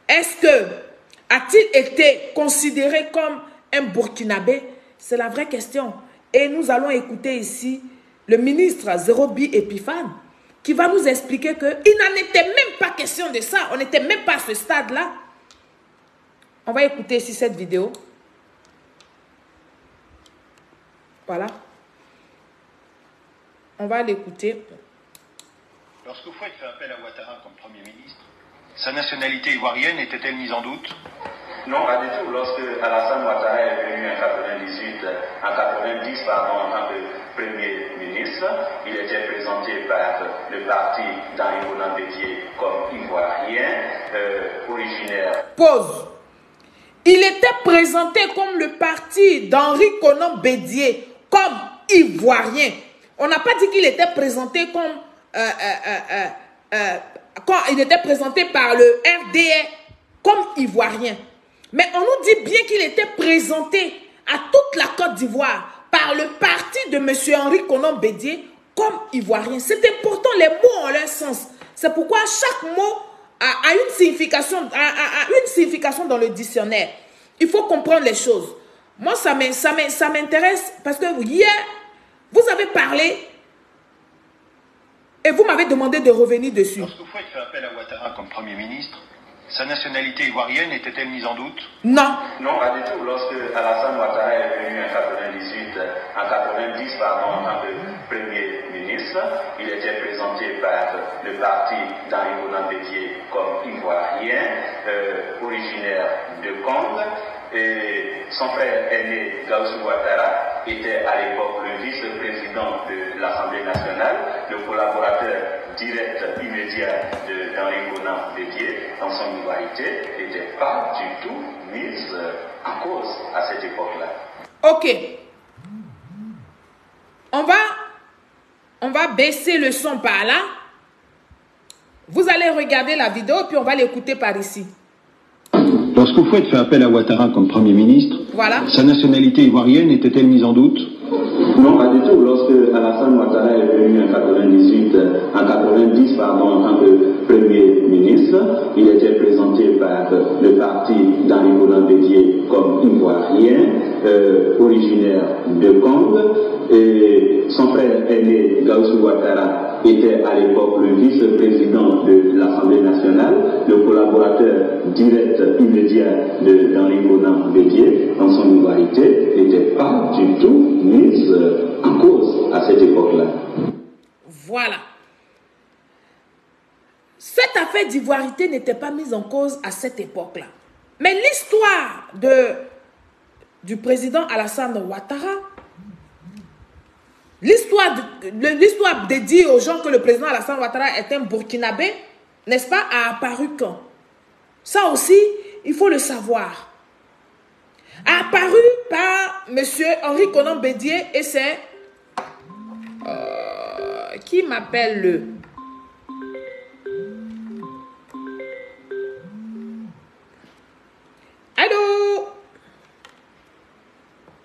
a-t-il été considéré comme un Burkinabé? C'est la vraie question. Et nous allons écouter ici le ministre Zérobi Epiphane qui va nous expliquer qu'il n'en était même pas question de ça. On n'était même pas à ce stade-là. On va écouter ici cette vidéo. Voilà. On va l'écouter. Lorsque Houphouët fait appel à Ouattara comme Premier ministre, sa nationalité ivoirienne était-elle mise en doute? Non, pas du tout. Lorsque Alassane Ouattara est venu en 90 en tant que Premier ministre, il était présenté par le parti d'Henri Konan Bédié comme ivoirien, originaire. Pause. Il était présenté comme le parti d'Henri Konan Bédié comme ivoirien. On n'a pas dit qu'il était présenté comme quand il était présenté par le RDR comme ivoirien. Mais on nous dit bien qu'il était présenté à toute la Côte d'Ivoire par le parti de M. Henri Konan Bédié comme ivoirien. C'est important, les mots ont leur sens. C'est pourquoi chaque mot a une signification dans le dictionnaire. Il faut comprendre les choses. Moi, ça m'intéresse parce que hier, vous avez parlé et vous m'avez demandé de revenir dessus. Lorsque Houphouët fait appel à Ouattara comme Premier ministre, sa nationalité ivoirienne était-elle mise en doute? Non. Non, pas du tout. Lorsque Alassane Ouattara est venu en 90 en tant que Premier ministre, il était présenté par le parti d'Henri Konan Bédié comme ivoirien, originaire de Congo. Et son frère aîné, Gaussou Ouattara, était à l'époque le vice-président de l'Assemblée nationale, le collaborateur direct immédiat d'Henri Konan Bédié, dans son ivoirité, n'était pas du tout mise en cause à cette époque-là. Ok. On va baisser le son par là. Vous allez regarder la vidéo, puis on va l'écouter par ici. Lorsque Houphouët fait appel à Ouattara comme Premier ministre, voilà. Sa nationalité ivoirienne était-elle mise en doute? Non, pas du tout. Lorsque Alassane Ouattara est venu en 90 en tant que Premier ministre, il était présenté par le parti d'Henri Konan Bédié comme ivoirien, originaire de Congo. Et son frère aîné, Gaussou Ouattara, était à l'époque le vice-président de l'Assemblée nationale, le collaborateur direct immédiat d'Henri Konan Bédié, dans son ivoirité, n'était pas du tout mise en cause à cette époque-là. Voilà. Cette affaire d'ivoirité n'était pas mise en cause à cette époque-là. Mais l'histoire du président Alassane Ouattara, l'histoire de dire aux gens que le président Alassane Ouattara est un Burkinabé, n'est-ce pas, a apparu quand? Ça aussi, il faut le savoir. A apparu par M. Henri Konan Bédié et c'est... qui m'appelle le... Allô?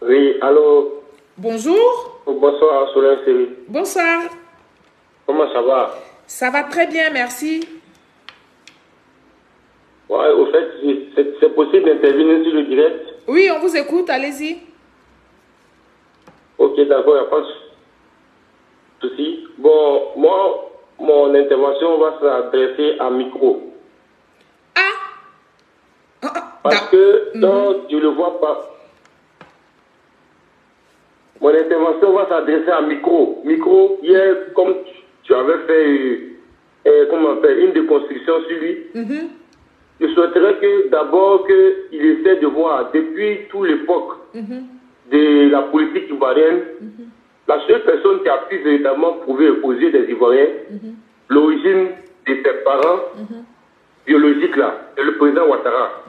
Oui, allô? Bonjour. Bonsoir, Solène Série. Bonsoir. Comment ça va? Ça va très bien, merci. Ouais, au fait, c'est possible d'intervenir sur le direct? Oui, on vous écoute, allez-y. Ok, d'accord, il n'y a pas de souci. Bon, moi, mon intervention va s'adresser à micro. Parce que, donc, je ne le vois pas. Mon intervention va s'adresser à micro. Micro, hier, comme tu avais fait comment on appelle, une déconstruction sur lui, je souhaiterais que d'abord qu'il essaie de voir, depuis toute l'époque de la politique ivoirienne, la seule personne qui a pu véritablement prouver aux yeux des Ivoiriens l'origine de ses parents biologiques là, c'est le président Ouattara.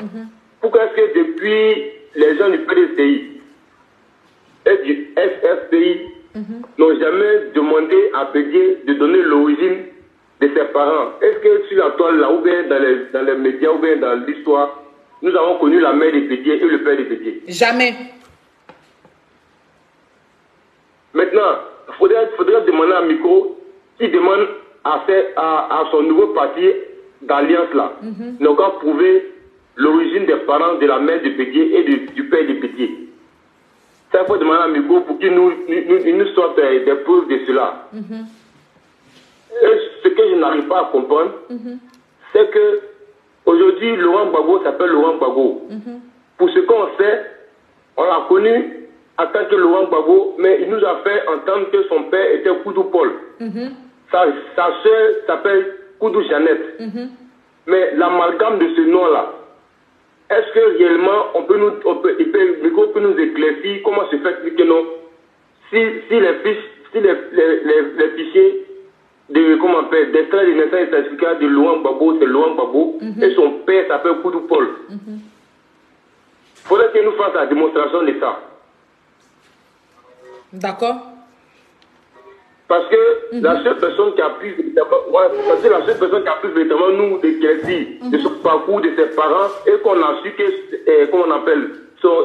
Pourquoi est-ce que depuis les gens du PDCI et du SFPI n'ont jamais demandé à Bédié de donner l'origine de ses parents? Est-ce que sur la toile là, ou bien dans les médias, ou bien dans l'histoire, nous avons connu la mère de Bédié et le père de Bédié? Jamais. Maintenant, il faudrait demander à Micro qui demande à son nouveau parti d'alliance là, n'a qu'à prouver l'origine des parents de la mère de Bédié et du père de Bédié. Ça, il faut demander à Micro pour qu'il nous sorte des preuves de cela. Et ce que je n'arrive pas à comprendre, c'est que aujourd'hui, Laurent Gbagbo s'appelle Laurent Gbagbo. Pour ce qu'on sait, on l'a connu en tant que Laurent Gbagbo, mais il nous a fait entendre que son père était Koudou Paul. Sa soeur s'appelle Koudou Jeannette. Mais l'amalgame de ce nom-là, est-ce que réellement Micro peut nous éclaircir comment se fait que non? Si les fichiers de comment on appelle d'extrait de naissance et certificat de Laurent Gbagbo, c'est Laurent Gbagbo, et son père s'appelle Koudou Paul. Il faudrait qu'il nous fasse la démonstration de ça. D'accord. Parce que la seule personne qui a pu véritablement nous éclaircir de son parcours, de ses parents, et qu'on a su que, comment on appelle, son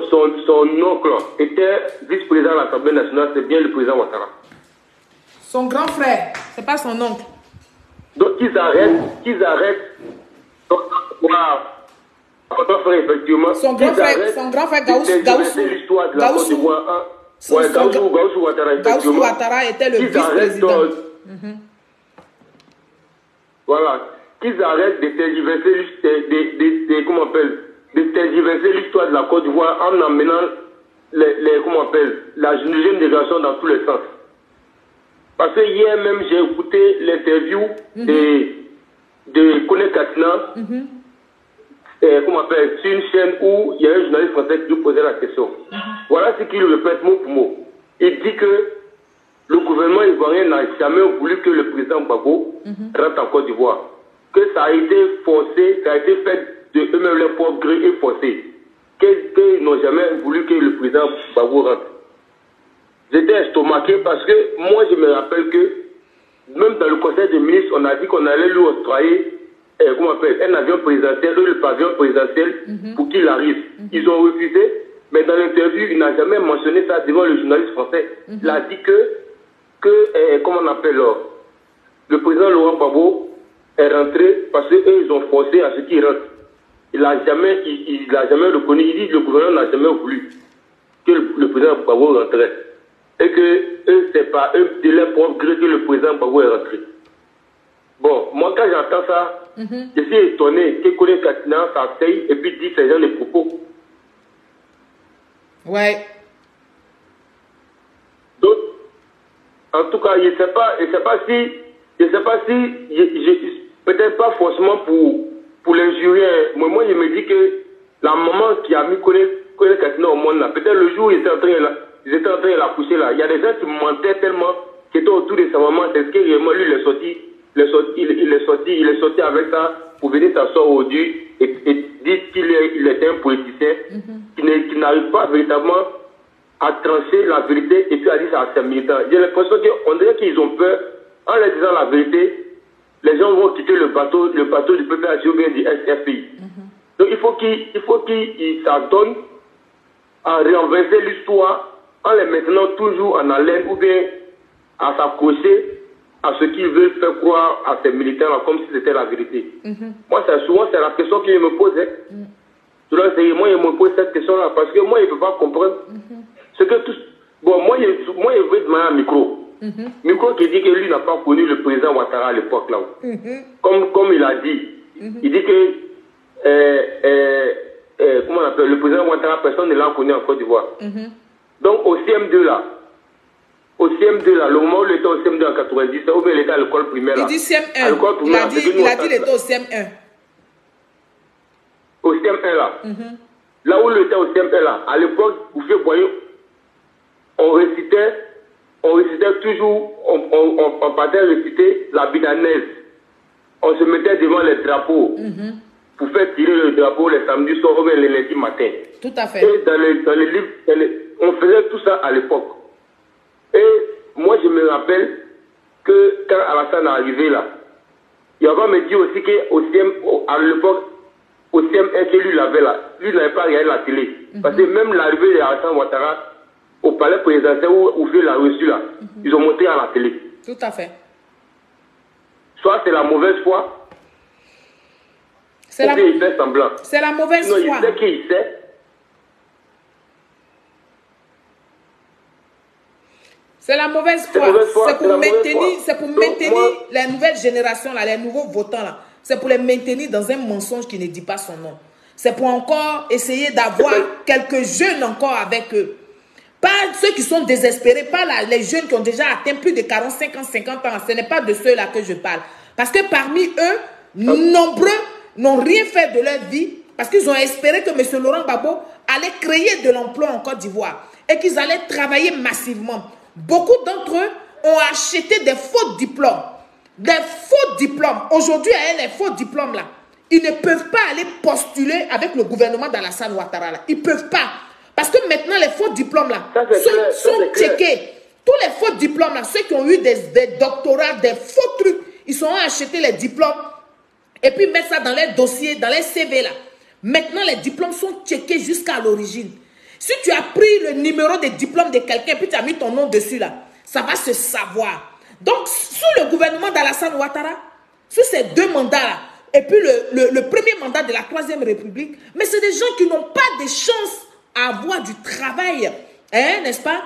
oncle était vice-président de l'Assemblée nationale, c'est bien le président Ouattara. Son grand frère, c'est pas son oncle. Donc qu'ils arrêtent. Donc, voilà. Effectivement. Son grand frère Gaussou. L'histoire de la Côte d'Ivoire. Gaussou Ouattara était le vice-président. Voilà. Qu'ils arrêtent de tergiverser, comment on appelle, de tergiverser l'histoire de la Côte d'Ivoire en emmenant comment on appelle, la jeune génération dans tous les sens. Parce que hier même, j'ai écouté l'interview de Kone Katina, comment on appelle, sur une chaîne où il y a un journaliste français qui lui posait la question. Voilà ce qu'il répète mot pour mot. Il dit que le gouvernement ivoirien n'a jamais voulu que le président Gbagbo rentre en Côte d'Ivoire. Que ça a été forcé, ça a été fait de eux-mêmes leur propre gré et forcé. Qu'ils n'ont jamais voulu que le président Gbagbo rentre. J'étais estomaqué parce que moi je me rappelle que même dans le conseil des ministres, on a dit qu'on allait lui octroyer comment on appelle, un avion présidentiel, le pavillon présidentiel pour qu'il arrive. Ils ont refusé, mais dans l'interview, il n'a jamais mentionné ça devant le journaliste français. Il a dit que comment on appelle, le président Laurent Gbagbo est rentré parce qu'eux, ils ont forcé à ce qu'il rentre. Il n'a jamais reconnu, il dit que le gouvernement n'a jamais voulu que le président Gbagbo rentrait. Et que c'est pas eux de leur propre gré que le président Gbagbo est rentré. Bon, moi quand j'entends ça, je suis étonné que Kone Katina s'asseye et puis dit ces gens de propos. Ouais. Donc, en tout cas, je sais pas si, peut-être pas forcément pour l'injurier, mais moi je me dis que la maman qui a mis Kone Katina au monde là, peut-être le jour où ils étaient en train de la coucher là, il y a des gens qui mentaient tellement, qui étaient autour de sa maman, c'est ce que réellement lui il est sorti avec ça pour venir s'asseoir au Dieu et dire qu'il était un politicien qui n'arrive pas véritablement à trancher la vérité et puis à dire ça à ses militants. J'ai l'impression qu'on dirait qu'ils ont peur. En leur disant la vérité, les gens vont quitter le bateau du PPAG ou bien du SFPI. Donc il faut qu'il s'adonne à renverser l'histoire en les maintenant toujours en haleine ou bien à s'accrocher à ce qu'ils veulent faire croire à ces militaires-là comme si c'était la vérité. Moi, souvent, c'est la question qu'ils me posent. Moi, ils me posent cette question-là parce que moi, ils ne peuvent pas comprendre ce que tous... Bon, moi, je veux demander un micro. Micro qui dit que lui n'a pas connu le président Ouattara à l'époque, là. Comme il a dit. Il dit que... comment on appelle, le président Ouattara, personne ne l'a connu en Côte d'Ivoire. Donc au CM2 là, le moment où il était au CM2 en 90, ou bien il était à l'école primaire là. Il dit CM1, il a dit il était au CM1. Au CM1 là. Là où il était au CM1 là, à l'époque, vous voyez, on récitait toujours, on partait réciter la bidanaise. On se mettait devant les drapeaux. Pour faire tirer le drapeau les samedis soirs ou les lundis matin. Tout à fait. Et dans les livres, on faisait tout ça à l'époque. Et moi, je me rappelle que quand Alassane est arrivé là, il va me dire aussi qu'à l'époque, au CM1 que lui l'avait là, lui n'avait pas regardé la télé. Parce que même l'arrivée d'Alassane Ouattara au palais présidentiel où il l'a reçu là, ils ont monté à la télé. Tout à fait. Soit c'est la mauvaise foi, c'est il fait semblant. C'est la mauvaise foi. Il sait qu'il sait. C'est la mauvaise foi. C'est pour maintenir les nouvelles générations, là, les nouveaux votants. Là. C'est pour les maintenir dans un mensonge qui ne dit pas son nom. C'est pour encore essayer d'avoir quelques jeunes encore avec eux. Pas ceux qui sont désespérés, pas les jeunes qui ont déjà atteint plus de 45 ans, 50 ans. Ce n'est pas de ceux-là que je parle. Parce que parmi eux, nombreux n'ont rien fait de leur vie parce qu'ils ont espéré que M. Laurent Gbagbo allait créer de l'emploi en Côte d'Ivoire et qu'ils allaient travailler massivement. Beaucoup d'entre eux ont acheté des faux diplômes. Des faux diplômes. Aujourd'hui, les faux diplômes là, ils ne peuvent pas aller postuler avec le gouvernement d'Alassane Ouattara là. Ils ne peuvent pas. Parce que maintenant, les faux diplômes là sont checkés. Tous les faux diplômes là, ceux qui ont eu des doctorats, des faux trucs, ils ont acheté les diplômes et puis mettre ça dans les dossiers, dans les CV là. Maintenant, les diplômes sont checkés jusqu'à l'origine. Si tu as pris le numéro de diplôme de quelqu'un, puis tu as mis ton nom dessus là, ça va se savoir. Donc, sous le gouvernement d'Alassane Ouattara, sous ces 2 mandats là, et puis le premier mandat de la 3e République, mais c'est des gens qui n'ont pas de chance à avoir du travail, hein, n'est-ce pas,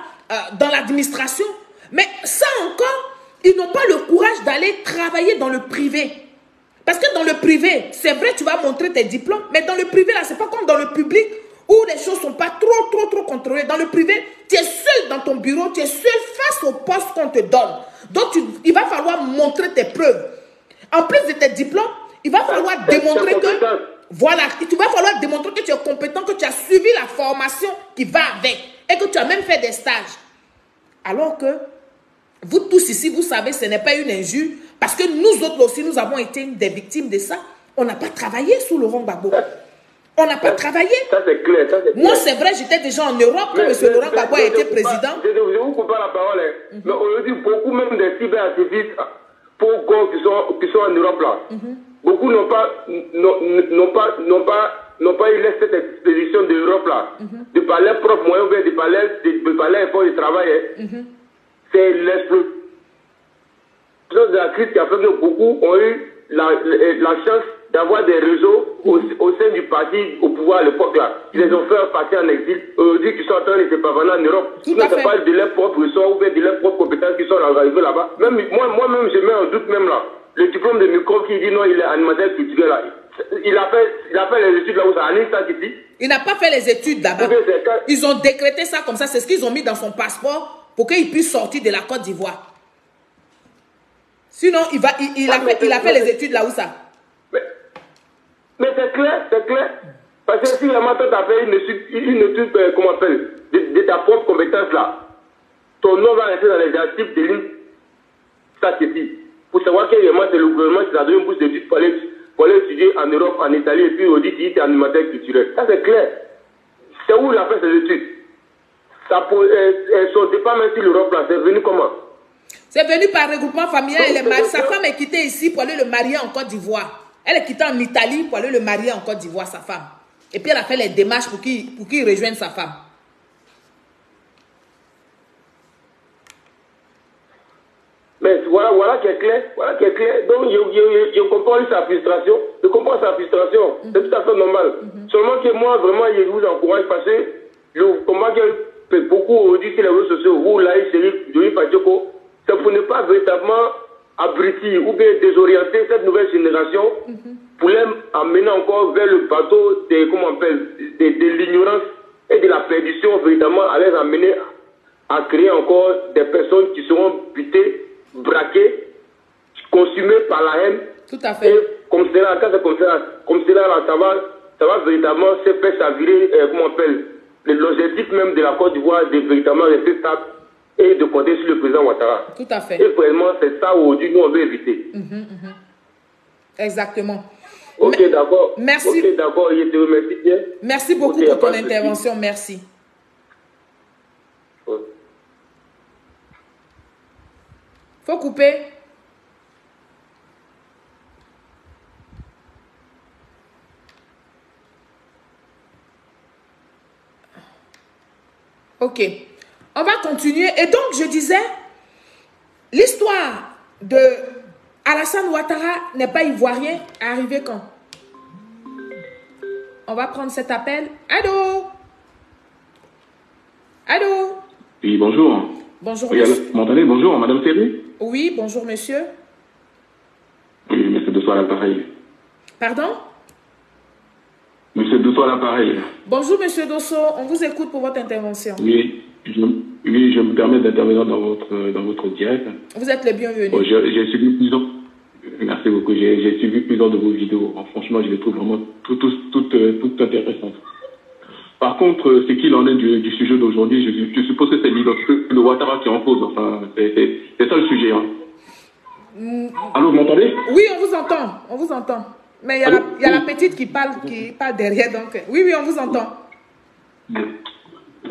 dans l'administration. Mais ça encore, ils n'ont pas le courage d'aller travailler dans le privé. Parce que dans le privé, c'est vrai, tu vas montrer tes diplômes, mais dans le privé, là, c'est pas comme dans le public où les choses ne sont pas trop contrôlées. Dans le privé, tu es seul dans ton bureau, tu es seul face au poste qu'on te donne. Donc, il va falloir montrer tes preuves. En plus de tes diplômes, il va falloir démontrer que... Voilà, il va falloir démontrer que tu es compétent, que tu as suivi la formation qui va avec et que tu as même fait des stages. Alors que vous tous ici, vous savez, ce n'est pas une injure parce que nous autres aussi, nous avons été des victimes de ça. On n'a pas travaillé sous Laurent Gbagbo. On n'a pas travaillé. Ça, c'est clair. Moi, c'est vrai, j'étais déjà en Europe quand M. Laurent Gbagbo a été président. Je vous coupe pas la parole. Mais aujourd'hui, beaucoup même des cyberactivistes qui sont en Europe là, beaucoup n'ont pas eu cette expédition de l'Europe là, de par leurs propres moyens, de par leurs efforts de travail. C'est l'explosion de la crise qui a fait que beaucoup ont eu la chance d'avoir des réseaux au sein du parti au pouvoir à l'époque là. Ils les ont fait partir en exil. Aujourd'hui, qui sont en train de se pavaner en Europe. Ce n'est pas de leurs propres ressorts ou bien de leurs propres compétences qui sont arrivés là-bas. Moi-même, je mets en doute même là. Le diplôme de micro qui dit non, il est animateur culturel là. Il a fait les études là où ça a ici. Il n'a pas fait les études là-bas. Ils ont décrété ça comme ça. C'est ce qu'ils ont mis dans son passeport pour qu'il puisse sortir de la Côte d'Ivoire. Sinon, il a fait les études là où ça. Mais c'est clair. Parce que si vraiment tu as fait une étude comment on appelle, de ta propre compétence là, ton nom va rester dans les articles de ligne statistique. Pour savoir que vraiment c'est le gouvernement qui t'a donné une bourse d'études pour aller étudier en Europe, en Italie, et puis on dit qu'il est animateur culturel. Ça c'est clair. C'est où il a fait ses études. Son départ même sur l'Europe là, c'est venu comment? C'est venu par regroupement familial. Sa femme est quittée ici pour aller le marier en Côte d'Ivoire. Elle est quittée en Italie pour aller le marier en Côte d'Ivoire, sa femme. Et puis elle a fait les démarches pour qu'il rejoigne sa femme. Mais voilà qui est clair. Voilà qui est clair. Donc, je comprends sa frustration. Je comprends sa frustration. C'est tout à fait normal. Seulement que moi, vraiment, je vous encourage parce que le combat que beaucoup aujourd'hui sur les réseaux sociaux, vous, là, Johnny Fadjoko, c'est pour ne pas véritablement abrutir ou bien désorienter cette nouvelle génération pour l'amener encore vers le bateau de l'ignorance et de la perdition, véritablement, à les amener à créer encore des personnes qui seront butées, braquées, consumées par la haine. Tout à fait. Et comme cela, quand c'est comme cela, là, ça va véritablement se faire chavirer, l'objectif même de la Côte d'Ivoire de véritablement rester stable et de compter sur le président Ouattara. Tout à fait. Et vraiment, c'est ça aujourd'hui nous on veut éviter. Exactement. Ok, d'accord. Merci. Ok, d'accord, je te remercie bien. Merci beaucoup pour ton intervention. Merci. Faut couper. Ok. On va continuer. Et donc, je disais, l'histoire de Alassane Ouattara n'est pas ivoirien. Arrivé quand? On va prendre cet appel. Allô? Allô? Oui, bonjour. Bonjour, oui, monsieur. Vous m'entendez? Bonjour, madame Ferry? Oui, bonjour, monsieur. Oui, monsieur Dosso à l'appareil. Pardon? Monsieur Dosso à l'appareil. Bonjour, monsieur Dosso. On vous écoute pour votre intervention. Oui, je me permets d'intervenir dans votre direct. Vous êtes le bienvenu. Bon, j'ai suivi plusieurs... Merci beaucoup. J'ai suivi plusieurs de vos vidéos. Franchement, je les trouve vraiment toutes intéressantes. Par contre, ce qu'il en est du sujet d'aujourd'hui, je suppose que c'est l'identité de Ouattara qui est en cause. Enfin, c'est ça le sujet. Hein. Allô, vous m'entendez? Oui, on vous entend. On vous entend. Mais il y a la petite qui parle derrière. Donc, oui, on vous entend.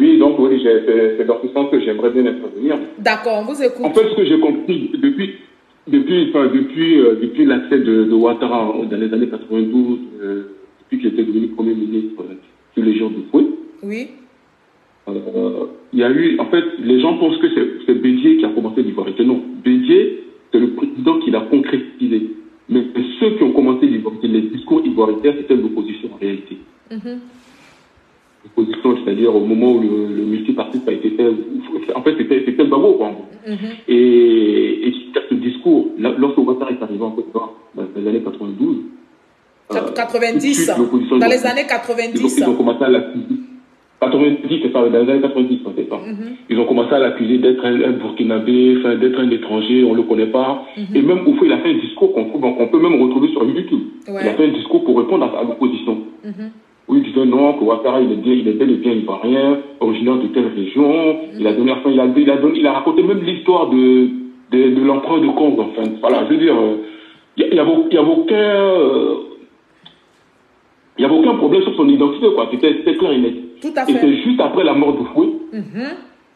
Oui, donc oui, c'est dans ce sens que j'aimerais bien intervenir. D'accord, on vous écoute. En fait, ce que j'ai compris depuis l'accès de Ouattara dans les années 92, depuis qu'il était devenu Premier ministre sous les jours de Fouet. Oui. Il y a eu, en fait, les gens pensent que c'est Bédié qui a commencé l'ivoirité. Non, Bédié, c'est le président qui l'a concrétisé. Mais ceux qui ont commencé l'ivoirité, les discours ivoiritaires, c'était l'opposition en réalité. L'opposition, c'est-à-dire au moment où le multipartisme a été fait, en fait, c'était le Gbagbo, quoi. Et ce discours, lorsque Ouattara est arrivé en Côte d'Ivoire, dans les années 92, 90, dans les années 90. Ils ont commencé à l'accuser. 90, c'est ça, dans les années 90, c'est ça. Ils ont commencé à l'accuser d'être un Burkinabé, d'être un étranger, on ne le connaît pas. Et même au fait, il a fait un discours qu'on peut même retrouver sur YouTube. Ouais. Il a fait un discours pour répondre à l'opposition. Où il disait non, que Ouattara, il est bel et bien ivoirien, originaire de telle région. Il a raconté même l'histoire de l'empereur de Congo, enfin. Voilà, je veux dire, il n'y avait aucun problème sur son identité, quoi. C'était clair et net. Tout à fait. Et c'est juste après la mort de Fouet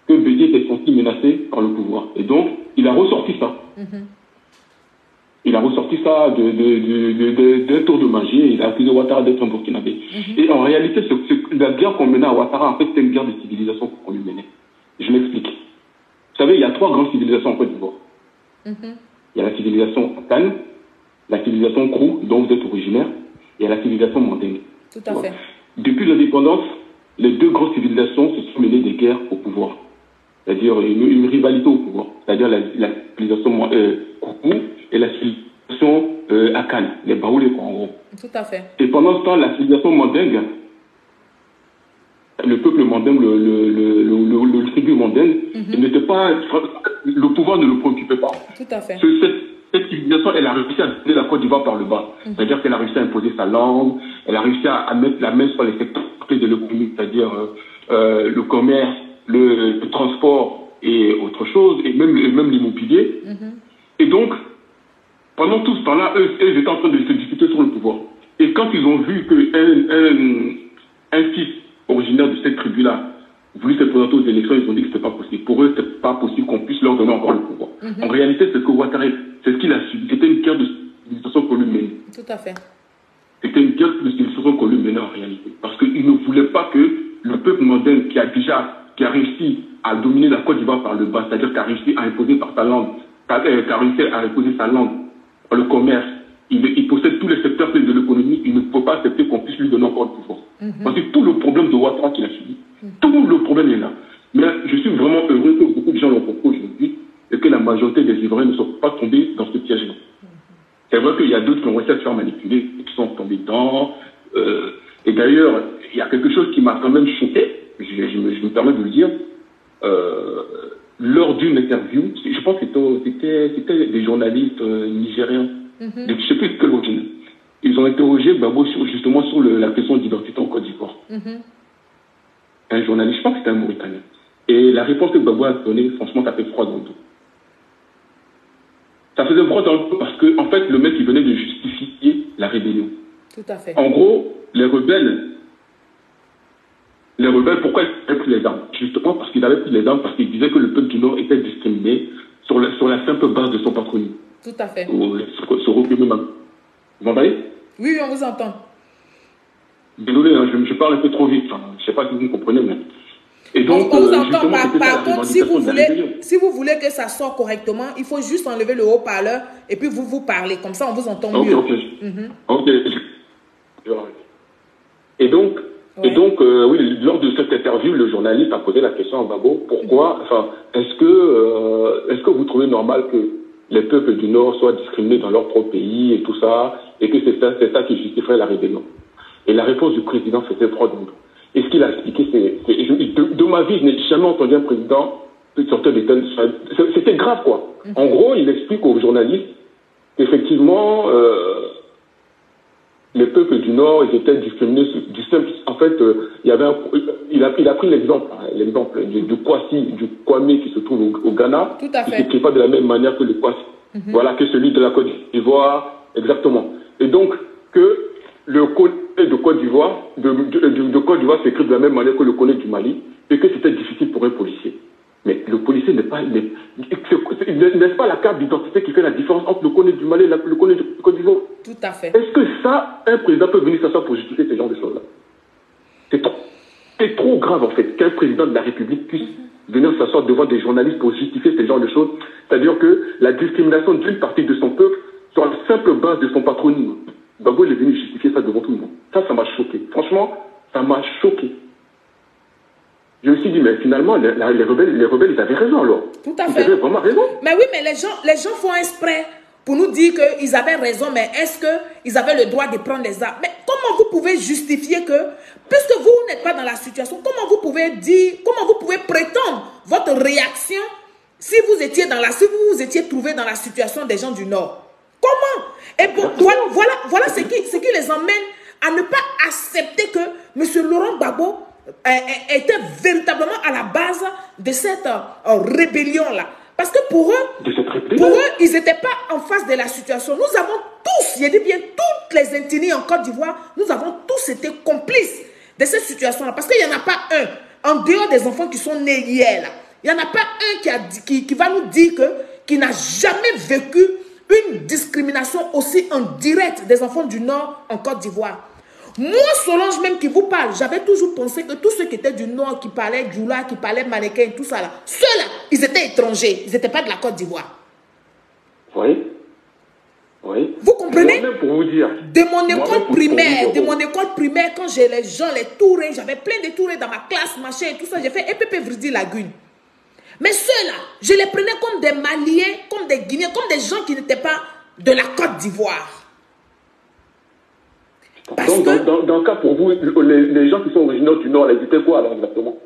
que Bédié s'est senti menacé par le pouvoir. Et donc, il a ressorti ça. Il a ressorti ça d'un tour de magie. Il a accusé Ouattara d'être un Burkinabé. Et en réalité, la guerre qu'on menait à Ouattara, en fait, c'était une guerre de civilisation qu'on lui menait. Je m'explique. Vous savez, il y a 3 grandes civilisations en Côte d'Ivoire. Il y a la civilisation Akan, la civilisation Krou, dont vous êtes originaire, et la civilisation Mandingue. Tout à fait. Depuis l'indépendance, les 2 grandes civilisations se sont menées des guerres au pouvoir. C'est-à-dire une rivalité au pouvoir. C'est-à-dire la civilisation Krou et la civilisation Akan, les Baoulés, en gros. Tout à fait. Et pendant ce temps, la civilisation Mandingue, le peuple mandingue, le tribu mandingue, n'était pas... Le pouvoir ne le préoccupait pas. Tout à fait. Cette civilisation, elle a réussi à donner la Côte d'Ivoire par le bas. C'est-à-dire qu'elle a réussi à imposer sa langue, elle a réussi à mettre la main sur les secteurs clés de l'économie, c'est-à-dire le commerce, le transport et autre chose, et même l'immobilier. Et donc, pendant tout ce temps-là, eux étaient en train de se disputer sur le pouvoir. Et quand ils ont vu qu'un fils originaire de cette tribu-là voulu se présenter aux élections, ils ont dit que c'était pas possible. Pour eux, c'était pas possible qu'on puisse leur donner encore le pouvoir. En réalité, c'est ce que Ouattara, c'est ce qu'il a subi. C'était une guerre de civilisation qu'on lui menait. Tout à fait. C'était une guerre de civilisation qu'on lui menait en réalité. Parce qu'il ne voulait pas que le peuple mandingue qui a réussi à dominer la Côte d'Ivoire par le bas, c'est-à-dire qui a réussi à imposer par sa langue a réussi à imposer sa langue, le commerce, il possède tous les secteurs clés de l'économie, il ne peut pas accepter qu'on puisse lui donner encore le pouvoir. Parce que tout le problème de Ouattara qu'il a subi, tout le problème est là. Mais je suis vraiment heureux que beaucoup de gens l'ont compris aujourd'hui et que la majorité des Ivoiriens ne sont pas tombés dans ce piège-là. C'est vrai qu'il y a d'autres qui ont réussi à se faire manipuler, qui sont tombés dedans. Et d'ailleurs, il y a quelque chose qui m'a quand même choqué, je me permets de le dire, lors d'une interview, je pense que c'était des journalistes nigériens, je ne sais plus quelle origine. Ils ont interrogé Gbagbo justement sur la question d'identité en Côte d'Ivoire. Un journaliste, je pense que c'était un Mauritanien. Et la réponse que Gbagbo a donnée, franchement, ça fait froid dans le dos. Ça faisait froid dans le dos parce que, en fait, le mec, il venait de justifier la rébellion. Tout à fait. En gros, les rebelles, pourquoi ils avaient pris les armes? Justement parce qu'ils avaient pris les armes parce qu'ils disaient que le peuple du Nord était discriminé sur la simple base de son patronyme. Tout à fait. Vous m'entendez? Oui, on vous entend. Désolé, hein, je parle un peu trop vite. Enfin, je ne sais pas si vous me comprenez, mais... Et donc, on vous entend. Par contre, si vous voulez que ça sorte correctement, il faut juste enlever le haut-parleur et puis vous parlez. Comme ça, on vous entend mieux. Ok. Et donc, oui, lors de cette interview, le journaliste a posé la question à Gbagbo, pourquoi, est-ce que vous trouvez normal que les peuples du Nord soient discriminés dans leur propre pays et tout ça, et que c'est ça qui justifierait la rébellion? Et la réponse du président faisait froid dans le dos. Et ce qu'il a expliqué, de ma vie, je n'ai jamais entendu un président sortir des tels... C'était grave, quoi. En gros, il explique aux journalistes qu'effectivement, les peuples du Nord, ils étaient discriminés du simple... En fait, il a pris l'exemple du Kwame qui se trouve au Ghana, tout à fait, qui ne s'écrit pas de la même manière que le Kwasi. Voilà, que celui de la Côte d'Ivoire, exactement. Et donc, que le code de Côte d'Ivoire, de Côte d'Ivoire s'écrit de la même manière que le code du Mali, et que c'était difficile pour un policier. Mais le policier n'est n'est-ce pas la carte d'identité qui fait la différence entre le code du Mali et le code de Côte d'Ivoire? Tout à fait. Est-ce que ça, un président peut venir s'asseoir pour justifier ce genre de choses-là? C'est trop grave, en fait, qu'un président de la République puisse venir s'asseoir devant des journalistes pour justifier ce genre de choses. C'est-à-dire que la discrimination d'une partie de son peuple sur la simple base de son patronyme. Gbagbo est venu justifier ça devant tout le monde. Ça m'a choqué. Franchement, ça m'a choqué. Je me suis dit, mais finalement, les rebelles, ils avaient raison alors. Tout à fait. Ils avaient vraiment raison. Mais oui, mais les gens font exprès pour nous dire qu'ils avaient raison, mais est-ce qu'ils avaient le droit de prendre les armes? Mais comment vous pouvez justifier que, puisque vous n'êtes pas dans la situation, comment vous pouvez prétendre votre réaction si vous étiez trouvé dans la situation des gens du Nord? Comment? Et bon, voilà ce qui les emmène à ne pas accepter que M. Laurent Gbagbo était véritablement à la base de cette rébellion-là. Parce que pour eux, ils n'étaient pas en face de la situation. Nous avons tous, je dis bien toutes les ethnies en Côte d'Ivoire, nous avons tous été complices de cette situation-là. Parce qu'il n'y en a pas un, en dehors des enfants qui sont nés hier, là, il n'y en a pas un qui va nous dire qu'il n'a jamais vécu une discrimination aussi en direct des enfants du Nord en Côte d'Ivoire. Moi, Solange même qui vous parle, j'avais toujours pensé que tous ceux qui étaient du Nord, qui parlaient Djoula, qui parlaient Manéquin, tout ça là, ceux-là, ils étaient étrangers, ils n'étaient pas de la Côte d'Ivoire. Oui. Vous comprenez? Même pour vous dire. De mon école primaire, quand j'ai les gens, les Tourés, j'avais plein de Tourés dans ma classe, machin et tout ça, j'ai fait EPP Vridi Lagune. Mais ceux-là, je les prenais comme des Maliens, comme des Guinéens, comme des gens qui n'étaient pas de la Côte d'Ivoire. Donc, dans le cas pour vous, les gens qui sont originaires du Nord, ils étaient quoi alors exactement?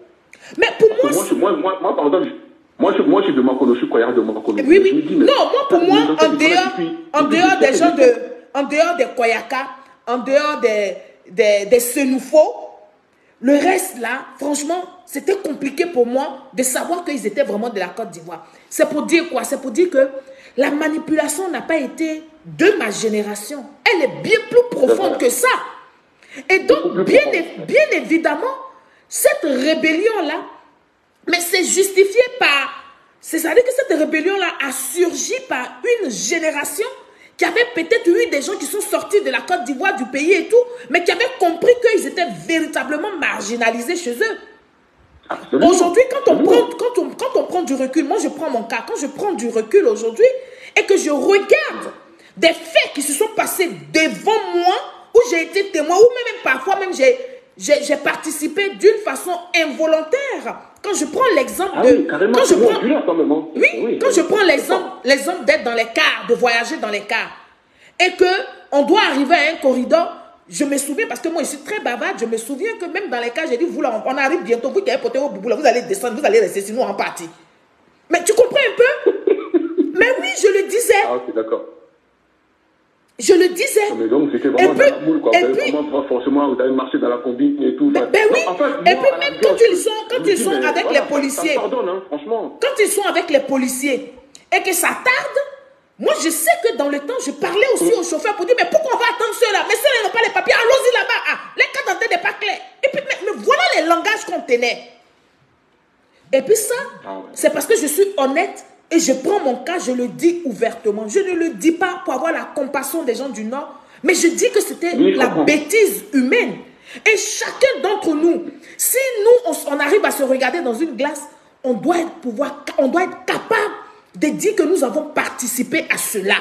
Mais pour moi... Moi, par exemple, moi, je suis de Makono, je suis croyant de Makono. Oui. Non, moi, pour moi, en dehors des gens en dehors des Koyaka, en dehors des Senoufo, le reste là, franchement, c'était compliqué pour moi de savoir qu'ils étaient vraiment de la Côte d'Ivoire. C'est pour dire quoi? C'est pour dire que la manipulation n'a pas été de ma génération. Elle est bien plus profonde que ça. Et donc, bien évidemment, cette rébellion-là, mais c'est justifié par... C'est-à-dire que cette rébellion-là a surgi par une génération qui avait peut-être eu des gens qui sont sortis de la Côte d'Ivoire, du pays et tout, mais qui avaient compris qu'ils étaient véritablement marginalisés chez eux. Absolument. Aujourd'hui, quand on prend du recul, moi je prends mon cas, quand je prends du recul aujourd'hui et que je regarde des faits qui se sont passés devant moi, où j'ai été témoin, ou même parfois même j'ai participé d'une façon involontaire. Quand je prends l'exemple de... Quand je prends l'exemple d'être dans les cars, de voyager dans les cars, et qu'on doit arriver à un corridor, je me souviens, parce que moi je suis très bavarde, je me souviens que même dans les cars, j'ai dit, vous là, on arrive bientôt, vous qui avez porté vos boubous là, vous allez descendre, vous allez rester, sinon en partie. Mais tu comprends un peu? Mais oui, je le disais. Ah ok, d'accord. Je le disais. Mais donc, c'était vraiment dans la moule, quoi. Vraiment, forcément, vous avez marché dans la combine et tout. Ben oui. En fait, et puis même quand ils sont avec les policiers, pardonne, hein, franchement. Quand ils sont avec les policiers et que ça tarde, moi je sais que dans le temps, je parlais aussi au chauffeur pour dire, mais pourquoi on va attendre ceux-là? Mais ceux-là n'ont pas les papiers, allons-y là-bas. Ah, les cartes d'identité n'est pas claires. Et puis, mais voilà les langages qu'on tenait. Et puis ça, c'est parce que je suis honnête. Et je prends mon cas, je le dis ouvertement. Je ne le dis pas pour avoir la compassion des gens du Nord, mais je dis que c'était la bêtise humaine. Et chacun d'entre nous, si nous, on arrive à se regarder dans une glace, on doit être capable de dire que nous avons participé à cela.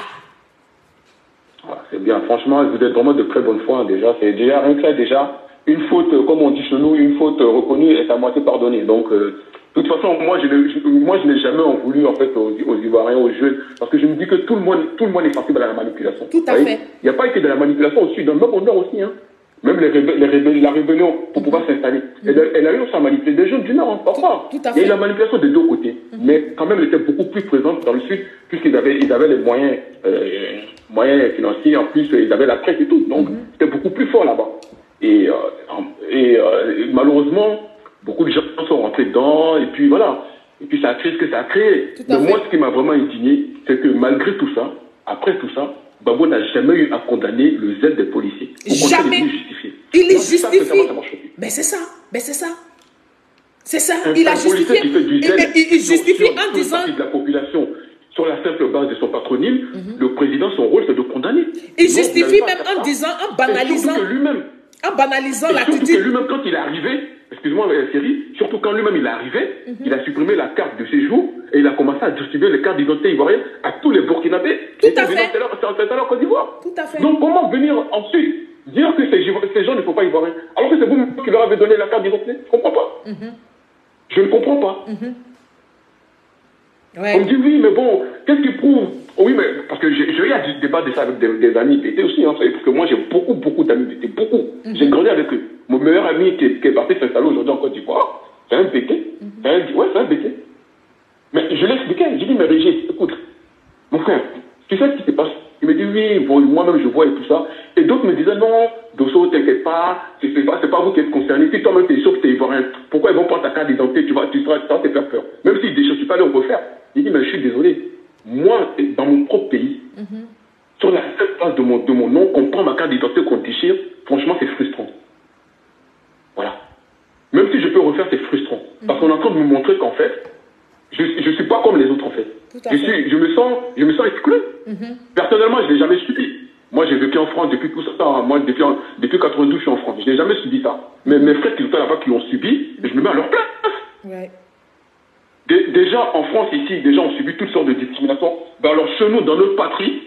C'est bien, franchement, vous êtes vraiment de très bonne foi déjà. C'est déjà rien que ça, déjà. Une faute, comme on dit chez nous, une faute reconnue est à moitié pardonnée. Donc... de toute façon, moi, je n'ai jamais en voulu, en fait, aux Ivoiriens, aux jeunes, parce que je me dis que tout le monde est sensible à la manipulation. Tout à fait. Il n'y a pas été de la manipulation au Sud, même au Nord aussi, hein. Même la rébellion, pour pouvoir s'installer. Elle a eu aussi à manipuler des jeunes du Nord, hein, parfois. Tout à fait. Il y a eu la manipulation des deux côtés. Mais quand même, elle était beaucoup plus présente dans le Sud, puisqu'ils avaient les moyens financiers, en plus, ils avaient la presse et tout. Donc, c'était beaucoup plus fort là-bas. Et malheureusement, beaucoup de gens sont rentrés dedans, et puis voilà. Et puis ça a créé ce que ça a créé. Mais moi, ce qui m'a vraiment indigné, c'est que malgré tout ça, après tout ça, Gbagbo n'a jamais eu à condamner le zèle des policiers. Jamais. Il est justifié. Mais c'est ça. Mais c'est ça. C'est ça. Il a justifié. Il justifie en disant... de la population, sur la simple base de son patronyme, le président, son rôle, c'est de condamner. Il justifie même en disant, en banalisant... En banalisant l'attitude. Surtout que lui-même, quand il est arrivé, excuse-moi, Thierry, surtout quand lui-même il est arrivé, il a supprimé la carte de séjour et il a commencé à distribuer les cartes d'identité ivoiriennes à tous les Burkinabés qui étaient venus en Côte d'Ivoire. Tout à fait. Donc comment venir ensuite dire que ces gens ne sont pas ivoiriens alors que c'est vous qui leur avez donné la carte d'identité? Je ne comprends pas. Je ne comprends pas. Ouais. On me dit oui, mais bon, qu'est-ce qui prouve? Oh, oui, mais parce que j'ai eu à débattre de ça avec des amis d'été aussi, hein, parce que moi j'ai beaucoup d'amis d'été, beaucoup. J'ai grandi avec eux. Mon meilleur ami qui est parti s'installer aujourd'hui en Côte d'Ivoire, c'est un béquet. C'est un béquet. Mais je l'ai expliqué, j'ai dit, mais Régis, écoute, mon frère, tu sais ce qui se passe? Il me dit oui, bon, moi-même je vois et tout ça. Et d'autres me disaient non, Dosso, t'inquiète pas, c'est pas vous qui êtes concerné. Si toi-même t'es sûr que t'es ivoirien, pourquoi ils vont prendre ta carte d'identité? Ça va te faire peur. Même s'ils déchirent, tu peux aller au refaire. Il dit, mais je suis désolé. Moi, dans mon propre pays, sur la seule base de mon nom, qu'on prend ma carte d'identité, qu'on déchire, franchement, c'est frustrant. Voilà. Même si je peux refaire, c'est frustrant. Parce qu'on est en train de me montrer qu'en fait, je ne suis pas comme les autres, en fait. Je me sens exclu. Personnellement, je ne l'ai jamais subi. Moi, j'ai vécu en France depuis tout ça. Moi, depuis 92, je suis en France. Je n'ai jamais subi ça. Mais mes frères qui étaient là-bas, qui ont subi, et je me mets à leur place. Ouais. Déjà, en France, ici, des gens ont subi toutes sortes de discriminations. Ben alors, chez nous, dans notre patrie,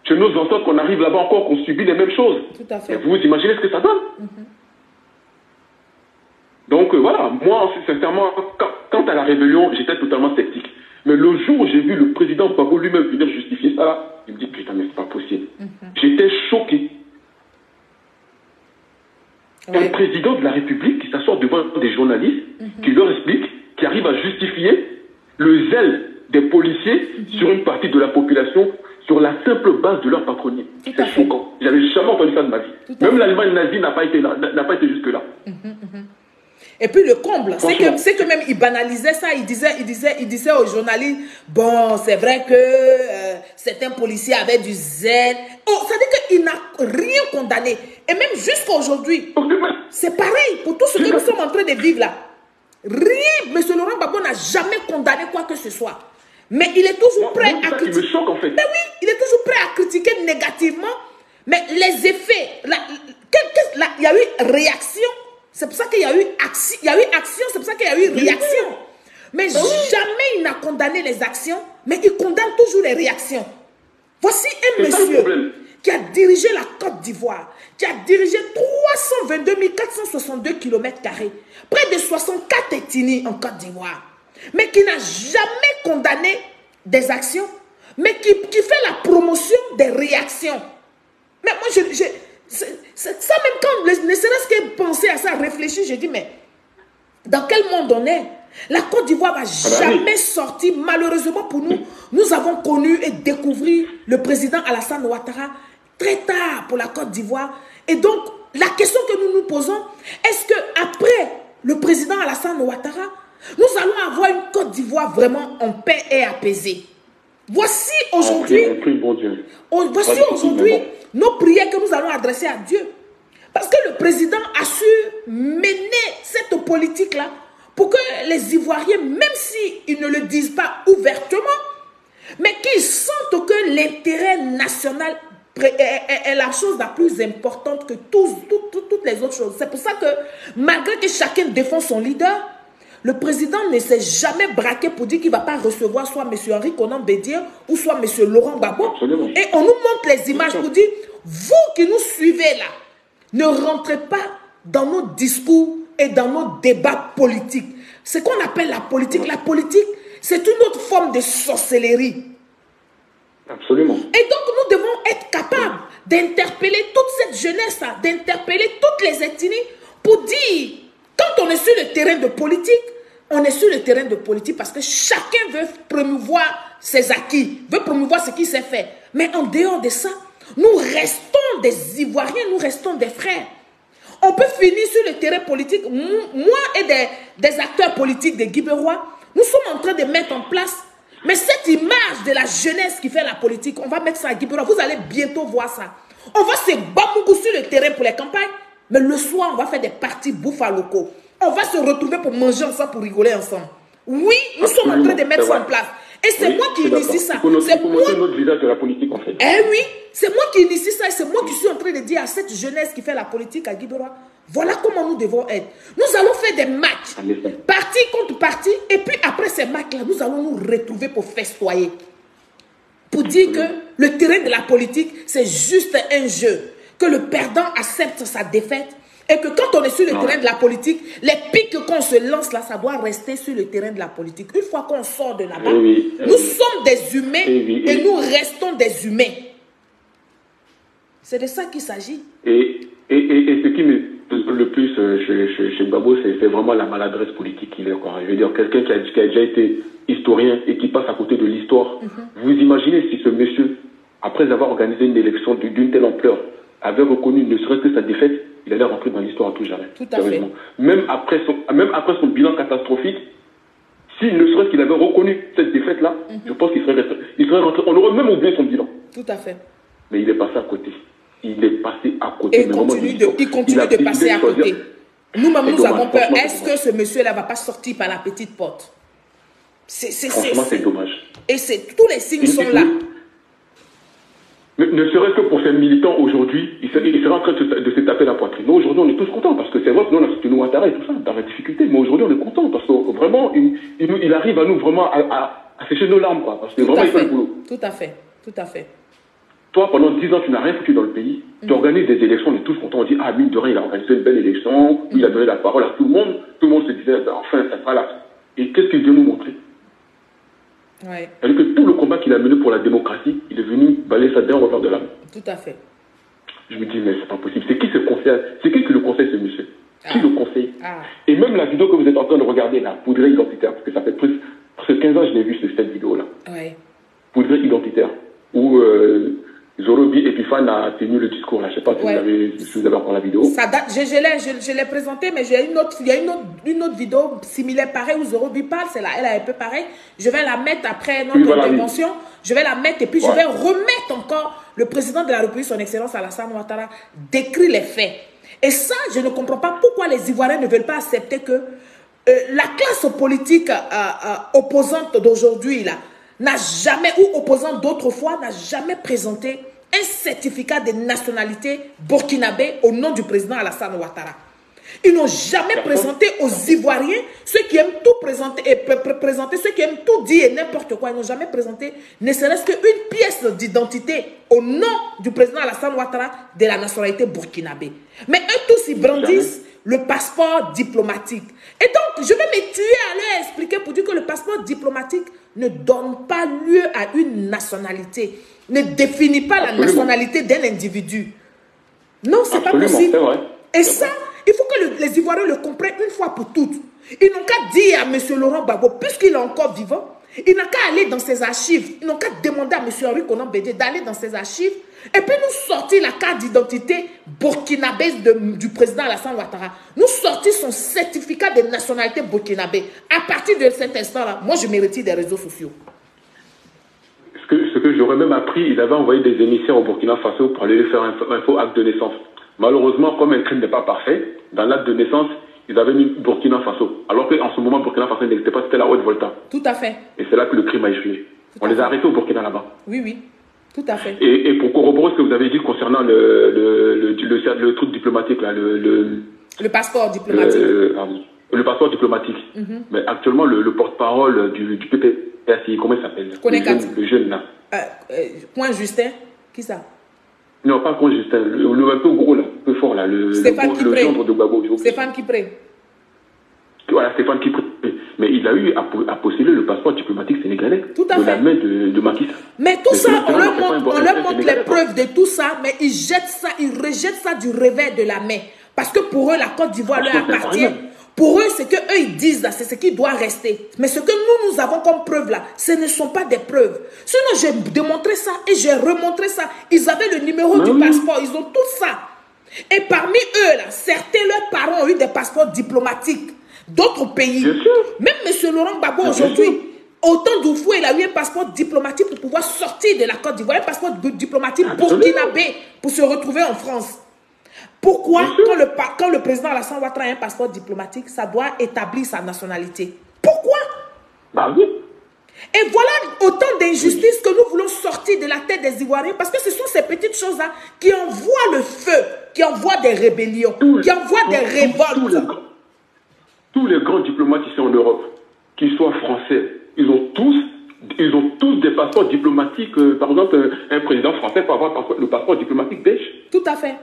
chez nos enfants, qu'on arrive là-bas encore, qu'on subit les mêmes choses. Tout à fait. Et vous imaginez ce que ça donne? Donc, voilà. Moi, sincèrement, quant à la rébellion, j'étais totalement sceptique. Mais le jour où j'ai vu le président Gbagbo lui-même venir justifier ça, là, il me dit, putain, mais c'est pas possible. J'étais choqué. Un président de la République qui s'assoit devant des journalistes, qui leur explique, qui arrive à justifier le zèle des policiers sur une partie de la population, sur la simple base de leur patronyme. C'est choquant. J'avais jamais entendu ça de ma vie. Même l'Allemagne nazie n'a pas été là, n'a pas été jusque-là. Et puis le comble, c'est que même il banalisait ça, il disait aux journalistes, bon, c'est vrai que certains policiers avaient du zèle. Oh, ça veut dire qu'il n'a rien condamné. Et même jusqu'à aujourd'hui, c'est pareil pour tout ce que nous sommes en train de vivre là. Rien, M. Laurent Gbagbo n'a jamais condamné quoi que ce soit. Mais il est toujours prêt à critiquer. Me choque, en fait. Mais oui, il est toujours prêt à critiquer négativement. Mais les effets, il y a eu réaction. C'est pour ça qu'il y a eu action, c'est pour ça qu'il y a eu réaction. Mais jamais il n'a condamné les actions, mais il condamne toujours les réactions. Voici un monsieur qui a dirigé la Côte d'Ivoire, qui a dirigé 322 462 km², près de 64 ethnies en Côte d'Ivoire, mais qui n'a jamais condamné des actions, mais qui fait la promotion des réactions. Mais moi, ça même quand, ne serait-ce que penser à ça, réfléchir, je dis, mais dans quel monde on est? La Côte d'Ivoire va jamais sortir, malheureusement pour nous. Nous avons connu et découvert le président Alassane Ouattara très tard pour la Côte d'Ivoire. Et donc, la question que nous nous posons, est-ce qu'après le président Alassane Ouattara, nous allons avoir une Côte d'Ivoire vraiment en paix et apaisée? Voici aujourd'hui, nos prières que nous allons adresser à Dieu. Parce que le président a su mener cette politique-là pour que les Ivoiriens, même s'ils ne le disent pas ouvertement, mais qu'ils sentent que l'intérêt national est la chose la plus importante que toutes les autres choses. C'est pour ça que, malgré que chacun défend son leader, le président ne s'est jamais braqué pour dire qu'il ne va pas recevoir soit M. Henri Konan Bédier ou soit M. Laurent Gbagbo. Absolument. Et on nous montre les images pour dire, vous qui nous suivez là, ne rentrez pas dans nos discours et dans nos débats politiques. Ce qu'on appelle la politique, c'est une autre forme de sorcellerie. Absolument. Et donc nous devons être capables d'interpeller toute cette jeunesse, d'interpeller toutes les ethnies pour dire, quand on est sur le terrain de politique, on est sur le terrain de politique parce que chacun veut promouvoir ses acquis, veut promouvoir ce qui s'est fait. Mais en dehors de ça, nous restons des Ivoiriens, nous restons des frères. On peut finir sur le terrain politique. Moi et des acteurs politiques de Guibérois, nous sommes en train de mettre en place. Mais cette image de la jeunesse qui fait la politique, on va mettre ça à Guibérois. Vous allez bientôt voir ça. On va se battre sur le terrain pour les campagnes. Mais le soir, on va faire des parties bouffe à locaux. On va se retrouver pour manger ensemble, pour rigoler ensemble. Oui, nous sommes en train de mettre ça en place. Et c'est moi qui initie ça. C'est moi notre visage de la politique en fait. Eh oui, c'est moi qui initie ça et c'est moi qui suis en train de dire à cette jeunesse qui fait la politique à Guibérois, voilà comment nous devons être. Nous allons faire des matchs, parti contre parti, et puis après ces matchs-là, nous allons nous retrouver pour festoyer. Pour dire que le terrain de la politique, c'est juste un jeu. Que le perdant accepte sa défaite. Et que quand on est sur le terrain de la politique, les pics qu'on se lance là, ça doit rester sur le terrain de la politique. Une fois qu'on sort de là-bas, nous sommes des humains et nous restons des humains. C'est de ça qu'il s'agit. Et ce qui me le plus chez Gbagbo, c'est vraiment la maladresse politique qu'il est. Je veux dire, quelqu'un qui a déjà été historien et qui passe à côté de l'histoire. Vous imaginez si ce monsieur, après avoir organisé une élection d'une telle ampleur, avait reconnu ne serait-ce que sa défaite, il allait rentrer dans l'histoire à tout jamais. Tout à fait. Même après son bilan catastrophique, si ne serait-ce qu'il avait reconnu cette défaite-là, je pense qu'il serait rentré. On aurait même oublié son bilan. Tout à fait. Mais il est passé à côté. Il est passé à côté. Et il continue de passer à côté. Nous-mêmes, nous avons peur. Est-ce que ce monsieur-là ne va pas sortir par la petite porte? Franchement, c'est dommage. Et tous les signes sont là. Ne serait-ce que pour ces militants aujourd'hui, ils seraient en train de se taper la poitrine. Nous, aujourd'hui, on est tous contents parce que c'est vrai que nous, on a soutenu Ouattara et tout ça, dans la difficulté. Mais aujourd'hui, on est contents parce que vraiment, il arrive à nous vraiment à sécher nos larmes, quoi, parce que vraiment, il fait le boulot. Tout à fait, tout à fait. Toi, pendant 10 ans, tu n'as rien foutu dans le pays. Tu organises des élections, on est tous contents. On dit, ah, mine de rien, il a organisé une belle élection, il a donné la parole à tout le monde. Tout le monde se disait, ben, enfin, ça sera là. Et qu'est-ce qu'il veut nous montrer? Ouais. C'est-à-dire que tout le combat qu'il a mené pour la démocratie, il est venu balayer ça d'un revers de l'âme. Tout à fait. Je me dis, mais c'est pas possible. C'est qui ce conseil? C'est qui le conseille, ce monsieur? Qui le conseille? Et même la vidéo que vous êtes en train de regarder, là, poudrée identitaire, parce que ça fait presque 15 ans que je l'ai vu cette vidéo-là. Ouais. Poudrée identitaire. Où Zorobi Epiphane a tenu le discours, là. Je sais pas si, vous avez encore la vidéo. Ça date, je l'ai présenté, mais il y a une autre vidéo similaire, pareil, où Zorobi parle, elle est un peu pareil. Je vais la mettre après notre intervention. Je vais la mettre et puis je vais remettre encore le président de la République, son Excellence Alassane Ouattara, décrit les faits. Et ça, je ne comprends pas pourquoi les Ivoiriens ne veulent pas accepter que la classe politique opposante d'aujourd'hui, là, n'a jamais, ou opposant d'autrefois, n'a jamais présenté un certificat de nationalité burkinabé au nom du président Alassane Ouattara. Ils n'ont jamais présenté aux Ivoiriens ceux qui aiment tout présenter, ceux qui aiment tout dire et n'importe quoi. Ils n'ont jamais présenté ne serait-ce qu'une pièce d'identité au nom du président Alassane Ouattara de la nationalité burkinabé. Mais eux tous, ils brandissent le passeport diplomatique. Et donc, je vais me tuer à leur expliquer pour dire que le passeport diplomatique ne donne pas lieu à une nationalité, ne définit pas la nationalité d'un individu. Non, c'est pas possible. Et ça, il faut que les Ivoiriens le comprennent une fois pour toutes. Ils n'ont qu'à dire à M. Laurent Gbagbo, puisqu'il est encore vivant, ils n'ont qu'à aller dans ses archives. Ils n'ont qu'à demander à M. Henri Konan Bédié d'aller dans ses archives et puis nous sortir la carte d'identité burkinabé du président Alassane Ouattara. Nous sortir son certificat de nationalité burkinabé. À partir de cet instant-là, moi je me retire des réseaux sociaux. Ce que j'aurais même appris, ils avaient envoyé des émissaires au Burkina Faso pour aller faire un faux acte de naissance. Malheureusement, comme un crime n'est pas parfait, dans l'acte de naissance, ils avaient mis Burkina Faso. Alors qu'en ce moment, Burkina Faso n'existait pas, c'était la Haute-Volta. Tout à fait. Et c'est là que le crime a échoué. On les a arrêtés au Burkina là-bas. Oui, oui. Tout à fait. Et pour corroborer ce que vous avez dit concernant le truc diplomatique, là, le passeport diplomatique. Le passeport diplomatique. Mais actuellement, le porte-parole du PPRC, comment il s'appelle? Le jeune là. Point Justin, qui ça? Non, pas Point Justin, le un peu gros là, un peu fort là, le gendre de Gbagbo. Stéphane Kipré. Voilà, Stéphane Kipré. Mais il a eu à posséder le passeport diplomatique sénégalais. Tout à fait. De la main de Macky Sall. Mais tout ça, on leur montre les preuves de tout ça, mais ils jettent ça, ils rejettent ça du revers de la main. Parce que pour eux, la Côte d'Ivoire leur appartient. Pour eux, ce qu'eux ils disent là, c'est ce qui doit rester. Mais ce que nous avons comme preuves là, ce ne sont pas des preuves. Sinon, j'ai démontré ça et j'ai remontré ça. Ils avaient le numéro du passeport, ils ont tout ça. Et parmi eux là, certains, leurs parents ont eu des passeports diplomatiques d'autres pays. Même M. Laurent Gbagbo aujourd'hui, autant d'Oufou, il a eu un passeport diplomatique pour pouvoir sortir de la Côte d'Ivoire, un passeport diplomatique burkinabé pour se retrouver en France. Pourquoi, quand le président Alassane Ouattara a un passeport diplomatique, ça doit établir sa nationalité? Pourquoi? Bah oui. Et voilà autant d'injustices que nous voulons sortir de la tête des Ivoiriens, parce que ce sont ces petites choses-là qui envoient le feu, qui envoient des rébellions, qui envoient des révoltes. Tous les grands diplomates ici en Europe, qu'ils soient français, ils ont tous des passeports diplomatiques. Par exemple, un président français peut avoir le passeport diplomatique belge. Tout à fait.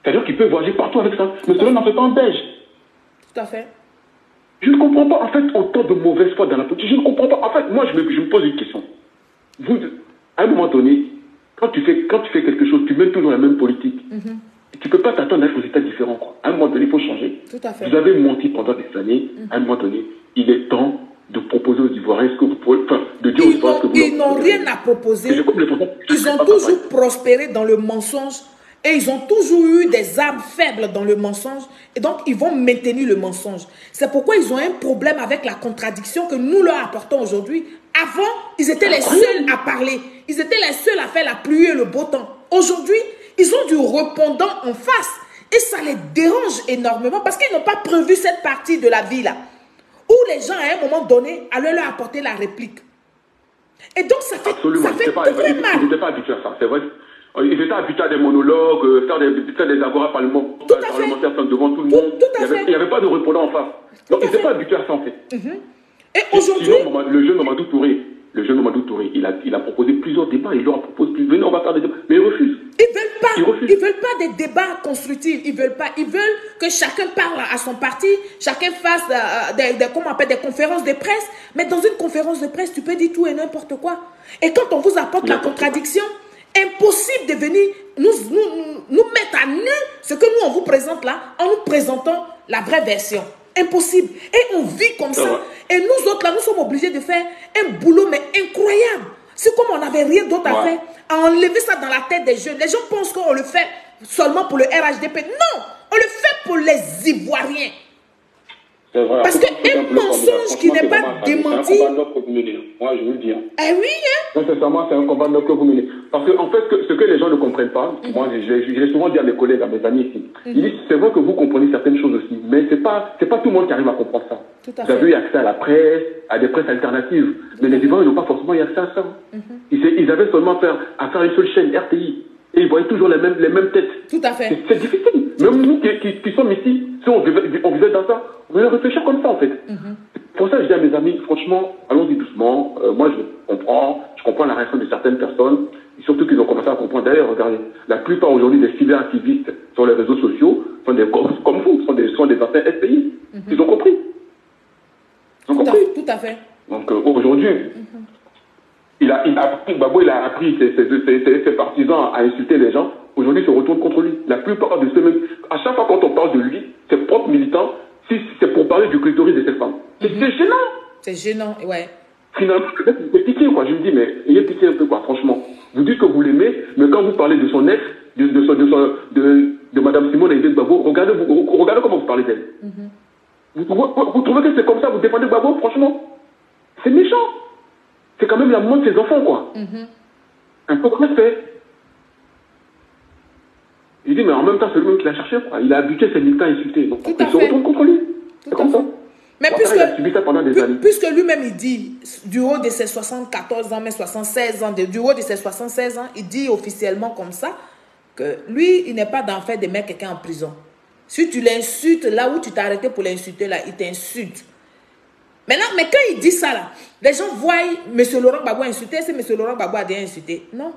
C'est-à-dire qu'il peut voyager partout avec ça. Mais cela n'en fait pas en belge. Tout à fait. Je ne comprends pas, en fait, autant de mauvaise foi dans la politique. Je ne comprends pas. En fait, moi, je me pose une question. Vous, à un moment donné, quand tu fais quelque chose, tu mènes toujours la même politique. Tu ne peux pas t'attendre à des résultats différents, quoi. À un moment donné, il faut changer. Tout à fait. Vous avez menti pendant des années. À un moment donné, il est temps de proposer aux Ivoiriens ce que vous pouvez... Enfin, de dire aux Ivoiriens ce que vous... Ils n'ont rien à proposer. Ils ont toujours prospéré dans le mensonge. Et ils ont toujours eu des armes faibles dans le mensonge. Et donc, ils vont maintenir le mensonge. C'est pourquoi ils ont un problème avec la contradiction que nous leur apportons aujourd'hui. Avant, ils étaient les seuls à parler. Ils étaient les seuls à faire la pluie et le beau temps. Aujourd'hui, ils ont du répondant en face. Et ça les dérange énormément parce qu'ils n'ont pas prévu cette partie de la vie là. Où les gens, à un moment donné, allaient leur apporter la réplique. Et donc, ça fait très mal. Ils n'étaient pas habitués à ça, c'est vrai. Ils étaient habitués à des monologues, faire des agora parlementaires devant tout le monde. Il n'y avait pas de répondant en face. Donc, ils n'étaient pas habitués à ça, en fait. Et aujourd'hui... Le jeune Mamadou Touré, il a proposé plusieurs débats. Il leur a proposé, venez, on va faire des débats. Mais ils refusent. Ils veulent pas des débats constructifs. Ils veulent que chacun parle à son parti, chacun fasse des conférences de presse. Mais dans une conférence de presse, tu peux dire tout et n'importe quoi. Et quand on vous apporte la contradiction, impossible de venir nous mettre à nu ce que nous on vous présente là, en nous présentant la vraie version. Impossible. Et on vit comme ça. Et nous autres là, nous sommes obligés de faire un boulot mais incroyable. C'est comme on n'avait rien d'autre à faire, à enlever ça dans la tête des jeunes. Les gens pensent qu'on le fait seulement pour le RHDP. Non, on le fait pour les Ivoiriens. Vrai, parce qu'un mensonge qui n'est pas démenti... C'est un combat que vous menez. Moi, je vous le dis. Eh oui, hein? Sincèrement, c'est un combat que vous menez. Parce qu'en fait, ce que les gens ne comprennent pas, moi, j'ai souvent dit à mes collègues, à mes amis ici, ils disent, c'est vrai que vous comprenez certaines choses aussi, mais c'est pas tout le monde qui arrive à comprendre ça. Vous avez eu accès à la presse, à des presses alternatives, mais les Ivoiriens n'ont pas forcément eu accès à ça. Ils avaient seulement à faire une seule chaîne, RTI, et ils voyaient toujours les mêmes têtes. Tout à fait. C'est difficile. Même nous qui sommes ici, si on vivait dans ça, on va réfléchir comme ça, en fait. Pour ça, je dis à mes amis, franchement, allons-y doucement. Moi, je comprends la réaction de certaines personnes, et surtout qu'ils ont commencé à comprendre. D'ailleurs, regardez, la plupart aujourd'hui des cyberactivistes sur les réseaux sociaux sont des comme vous, sont des anciens SPI. Ils ont compris. Ils ont compris. Tout à fait. Donc aujourd'hui, Gbagbo, il a appris ses partisans à insulter les gens. Aujourd'hui, il se retourne contre lui. La plupart de ceux-mêmes, à chaque fois quand on parle de lui, ses propres militants, si c'est pour parler du clitoris de ces femmes. C'est gênant. C'est gênant, ouais. Finalement, c'est pitié, quoi. Je me dis, mais ayez pitié un peu, quoi, franchement. Vous dites que vous l'aimez, mais quand vous parlez de son ex, de Madame Simone Aïdé Gbagbo, regardez comment vous parlez d'elle. Vous trouvez que c'est comme ça, vous défendez Gbagbo, franchement? C'est méchant. C'est quand même la maman de ses enfants, quoi. Un peu de respect. Il dit, mais en même temps, c'est lui-même qui l'a cherché, quoi. Il a habitué ses militants à insulter. Donc, il se retourne contre lui. C'est comme ça. Mais il a subi ça pendant des années. Puisque lui-même, il dit, du haut de ses 74 ans, mais 76 ans, du haut de ses 76 ans, il dit officiellement comme ça, que lui, il n'est pas d'en faire de mettre quelqu'un en prison. Si tu l'insultes, là où tu t'es arrêté pour l'insulter, là, il t'insulte. Maintenant, mais quand il dit ça, là, les gens voient M. Laurent Gbagbo insulter, c'est M. Laurent Gbagbo a déjà insulté. Non.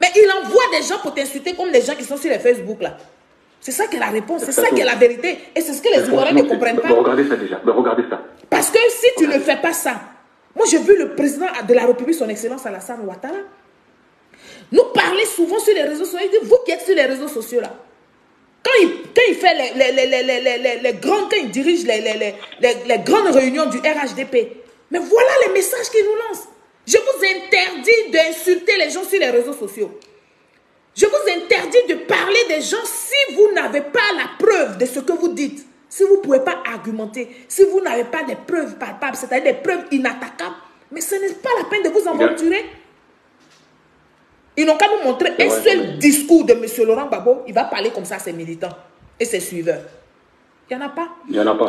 Mais il envoie des gens pour t'insulter comme les gens qui sont sur les Facebook, là. C'est ça qui est la réponse, c'est ça qui est la vérité. Et c'est ce que les Ivoiriens ne comprennent pas. Regardez ça déjà, regardez ça. Parce que si tu ne fais pas ça, moi j'ai vu le président de la République, son Excellence Alassane Ouattara, nous parler souvent sur les réseaux sociaux. Il dit, vous qui êtes sur les réseaux sociaux, là, quand il fait les grandes, quand il dirige les grandes réunions du RHDP, mais voilà les messages qu'il nous lance. Je vous interdis d'insulter les gens sur les réseaux sociaux. Je vous interdis de parler des gens si vous n'avez pas la preuve de ce que vous dites. Si vous ne pouvez pas argumenter, si vous n'avez pas des preuves palpables, c'est-à-dire des preuves inattaquables, mais ce n'est pas la peine de vous aventurer. Ils n'ont qu'à nous montrer un seul discours de M. Laurent Gbagbo. Il va parler comme ça à ses militants et ses suiveurs. Il n'y en a pas. Il n'y en a pas.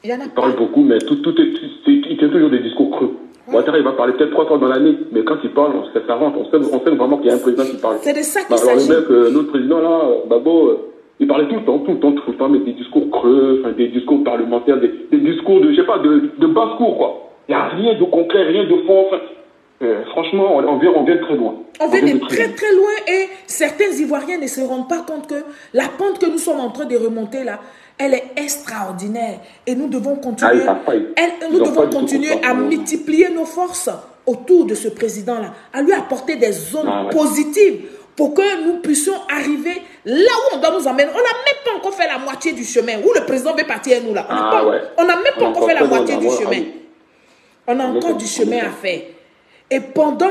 Il parle beaucoup, mais il tient toujours des discours creux. Ouattara, il va parler peut-être 3 fois dans l'année, mais quand il parle, ça rentre. On sait vraiment qu'il y a un président qui parle. C'est de ça qu'il s'agit. Alors le mec, notre président là, Gbagbo, il parlait tout le temps, mais des discours creux, des discours parlementaires, des discours de, je sais pas, de basse-cour, quoi. Il n'y a rien de concret, rien de fond. Franchement, on vient très loin. On vient de très très loin et certains Ivoiriens ne se rendent pas compte que la pente que nous sommes en train de remonter là, elle est extraordinaire et nous devons continuer, à multiplier nos forces autour de ce président-là, à lui apporter des zones positives pour que nous puissions arriver là où on doit nous emmener. On n'a même pas encore fait la moitié du chemin, où le président veut partir nous là. On n'a même pas encore fait la moitié du chemin. On a encore du chemin à faire. Et